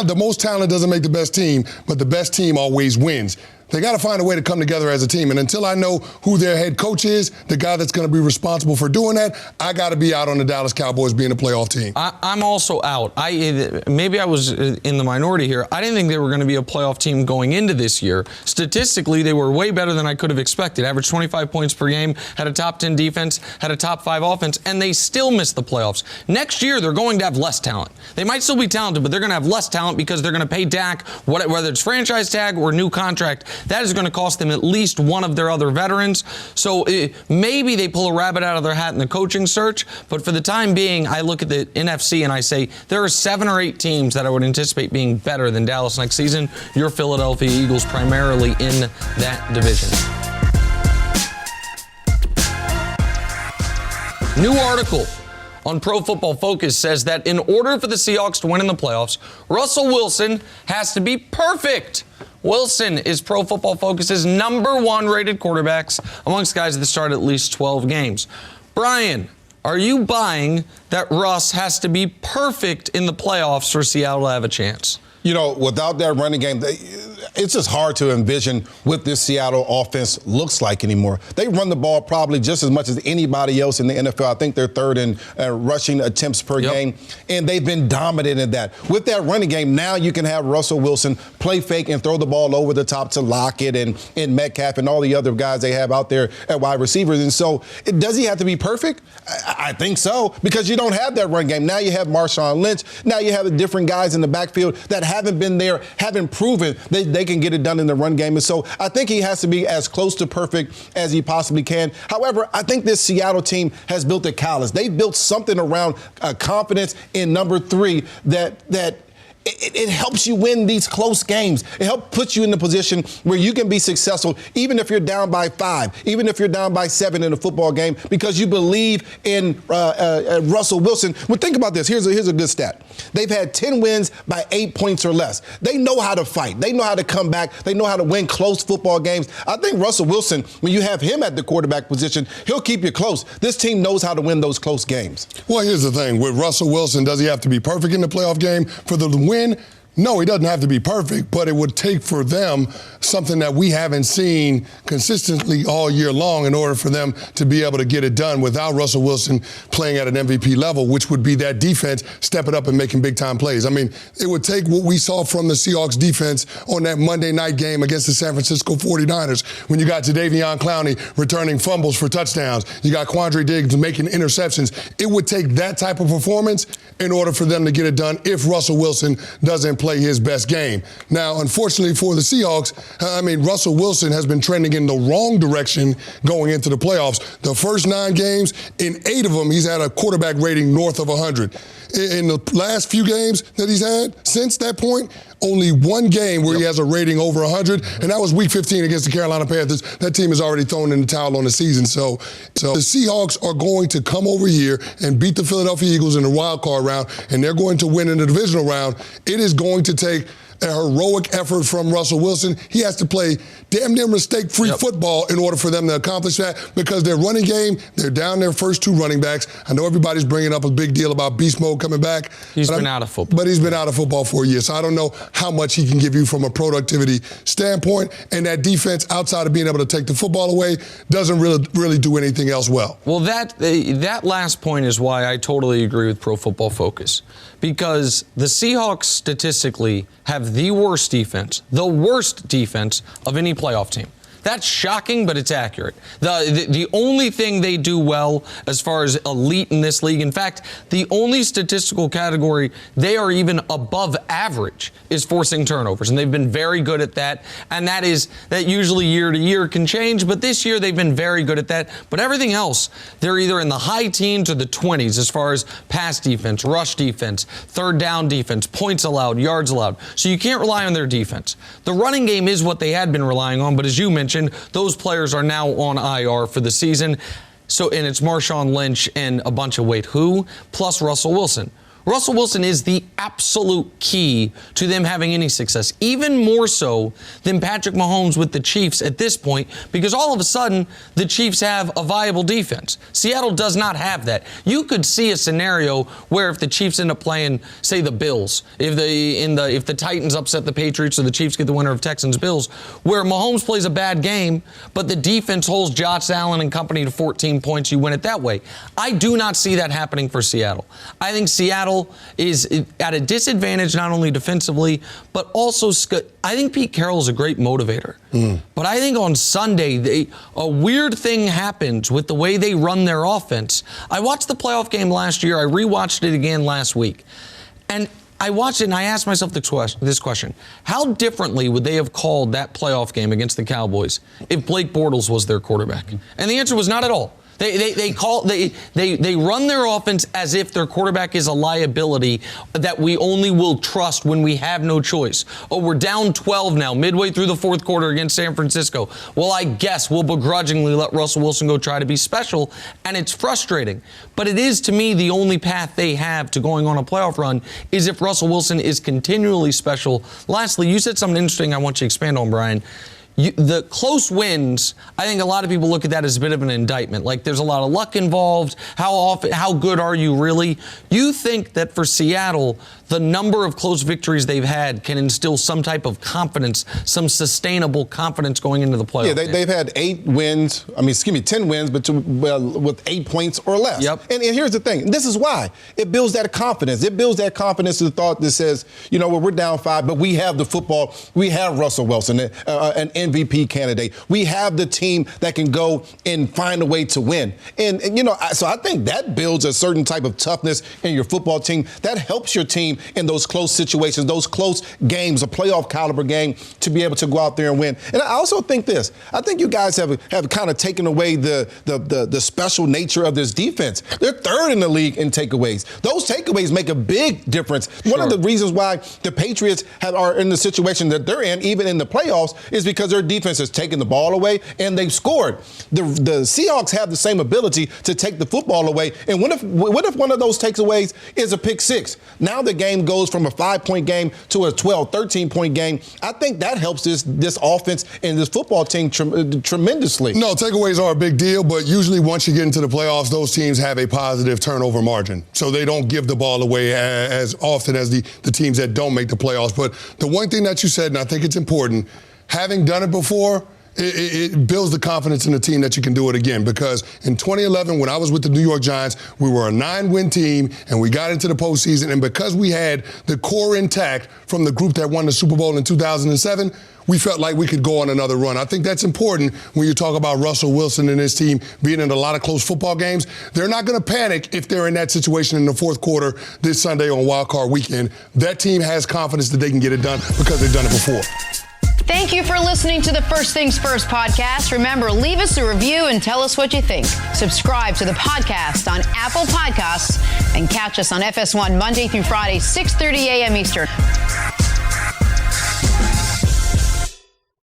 Speaker 2: The most talent doesn't make the best team, but the best team always wins. They got to find a way to come together as a team. And until I know who their head coach is, the guy that's going to be responsible for doing that, I got to be out on the Dallas Cowboys being a playoff team.
Speaker 1: I'm also out. Maybe I was in the minority here. I didn't think they were going to be a playoff team going into this year. Statistically, they were way better than I could have expected. Averaged 25 points per game, had a top 10 defense, had a top 5 offense, and they still missed the playoffs. Next year, they're going to have less talent. They might still be talented, but they're going to have less talent because they're going to pay Dak, whether it's franchise tag or new contract. That is going to cost them at least one of their other veterans. So maybe they pull a rabbit out of their hat in the coaching search. But for the time being, I look at the NFC and I say there are 7 or 8 teams that I would anticipate being better than Dallas next season. Your Philadelphia Eagles primarily in that division. New article on Pro Football Focus says that in order for the Seahawks to win in the playoffs, Russell Wilson has to be perfect. Wilson is Pro Football Focus's #1 rated quarterbacks amongst guys that start at least 12 games. Brian, are you buying that Russ has to be perfect in the playoffs for Seattle to have a chance?
Speaker 3: You know, without that running game, it's just hard to envision what this Seattle offense looks like anymore. They run the ball probably just as much as anybody else in the NFL. I think they're third in rushing attempts per game, and they've been dominant in that. With that running game, now you can have Russell Wilson play fake and throw the ball over the top to Lockett and Metcalf and all the other guys they have out there at wide receivers. And so, does he have to be perfect? I think so, because you don't have that run game. Now you have Marshawn Lynch. Now you have the different guys in the backfield that haven't been there, haven't proven that they can get it done in the run game. And so I think he has to be as close to perfect as he possibly can. However, I think this Seattle team has built a callus. They've built something around confidence in number 3 that it helps you win these close games. It helps put you in the position where you can be successful, even if you're down by 5, even if you're down by 7 in a football game, because you believe in Russell Wilson. Well, think about this. Here's a good stat. They've had 10 wins by 8 points or less. They know how to fight. They know how to come back. They know how to win close football games. I think Russell Wilson, when you have him at the quarterback position, he'll keep you close. This team knows how to win those close games.
Speaker 2: Well, here's the thing. With Russell Wilson, does he have to be perfect in the playoff game for the win? No, he doesn't have to be perfect, but it would take for them something that we haven't seen consistently all year long in order for them to be able to get it done without Russell Wilson playing at an MVP level, which would be that defense stepping up and making big-time plays. I mean, it would take what we saw from the Seahawks defense on that Monday night game against the San Francisco 49ers when you got Jadeveon Clowney returning fumbles for touchdowns. You got Quandre Diggs making interceptions. It would take that type of performance in order for them to get it done if Russell Wilson doesn't play his best game. Now, unfortunately for the Seahawks, I mean, Russell Wilson has been trending in the wrong direction going into the playoffs. The first 9 games, in 8 of them, he's had a quarterback rating north of 100. In the last few games that he's had since that point, only 1 game where he has a rating over 100, and that was Week 15 against the Carolina Panthers. That team has already thrown in the towel on the season. So the Seahawks are going to come over here and beat the Philadelphia Eagles in the wild card round, and they're going to win in the divisional round. It is going to take a heroic effort from Russell Wilson. He has to play damn near mistake-free football in order for them to accomplish that, because their running game, they're down their first 2 running backs. I know everybody's bringing up a big deal about beast mode coming back.
Speaker 1: He's been out of football.
Speaker 2: But he's been out of football for a year, so I don't know how much he can give you from a productivity standpoint. And that defense, outside of being able to take the football away, doesn't really do anything else well.
Speaker 1: Well, that last point is why I totally agree with Pro Football Focus, because the Seahawks statistically have the worst defense of any playoff team. That's shocking, but it's accurate. The only thing they do well as far as elite in this league, in fact, the only statistical category they are even above average is forcing turnovers, and they've been very good at that. And that usually year to year can change, but this year they've been very good at that. But everything else, they're either in the high teens or the 20s as far as pass defense, rush defense, third down defense, points allowed, yards allowed. So you can't rely on their defense. The running game is what they had been relying on, but as you mentioned, those players are now on IR for the season. So, and it's Marshawn Lynch and a bunch of who? Plus Russell Wilson. Russell Wilson is the absolute key to them having any success, even more so than Patrick Mahomes with the Chiefs at this point, because all of a sudden the Chiefs have a viable defense. Seattle does not have that. You could see a scenario where if the Chiefs end up playing, say, the Bills, if the Titans upset the Patriots or the Chiefs get the winner of Texans-Bills, where Mahomes plays a bad game, but the defense holds Josh Allen and company to 14 points, you win it that way. I do not see that happening for Seattle. I think Seattle is at a disadvantage not only defensively, but also I think Pete Carroll is a great motivator. But I think on Sunday, a weird thing happens with the way they run their offense. I watched the playoff game last year. I rewatched it again last week. And I watched it and I asked myself this question. How differently would they have called that playoff game against the Cowboys if Blake Bortles was their quarterback? And the answer was not at all. They run their offense as if their quarterback is a liability that we only will trust when we have no choice. Oh, we're down 12 now, midway through the 4th quarter against San Francisco. Well, I guess we'll begrudgingly let Russell Wilson go try to be special, and it's frustrating. But it is, to me, the only path they have to going on a playoff run is if Russell Wilson is continually special. Lastly, you said something interesting I want you to expand on, Brian. The close wins, I think a lot of people look at that as a bit of an indictment. Like, there's a lot of luck involved. How good are you really? You think that for Seattle, the number of close victories they've had can instill some type of confidence, some sustainable confidence going into the playoffs? Yeah,
Speaker 3: they've had 10 wins, but with 8 points or less.
Speaker 1: Yep.
Speaker 3: And here's the thing. This is why. It builds that confidence. It builds that confidence, the thought that says, we're down 5, but we have the football. We have Russell Wilson, an MVP candidate. We have the team that can go and find a way to win. And so I think that builds a certain type of toughness in your football team. That helps your team in those close situations, those close games, a playoff caliber game, to be able to go out there and win. And I also think this. I think you guys have kind of taken away the special nature of this defense. They're third in the league in takeaways. Those takeaways make a big difference. Sure. One of the reasons why the Patriots are in the situation that they're in, even in the playoffs, is because their defense has taken the ball away and they've scored. The Seahawks have the same ability to take the football away. And what if one of those takeaways is a pick six? Now the game goes from a 5-point game to a 12, 13-point game. I think that helps this offense and this football team tremendously.
Speaker 2: No, takeaways are a big deal, but usually once you get into the playoffs, those teams have a positive turnover margin. So they don't give the ball away as often as the teams that don't make the playoffs. But the one thing that you said, and I think it's important, having done it before, it builds the confidence in the team that you can do it again. Because in 2011, when I was with the New York Giants, we were a 9-win team, and we got into the postseason. And because we had the core intact from the group that won the Super Bowl in 2007, we felt like we could go on another run. I think that's important when you talk about Russell Wilson and his team being in a lot of close football games. They're not going to panic if they're in that situation in the fourth quarter this Sunday on Wild Card Weekend. That team has confidence that they can get it done because they've done it before.
Speaker 7: Thank you for listening to the First Things First podcast. Remember, leave us a review and tell us what you think. Subscribe to the podcast on Apple Podcasts and catch us on FS1 Monday through Friday, 6:30 a.m. Eastern.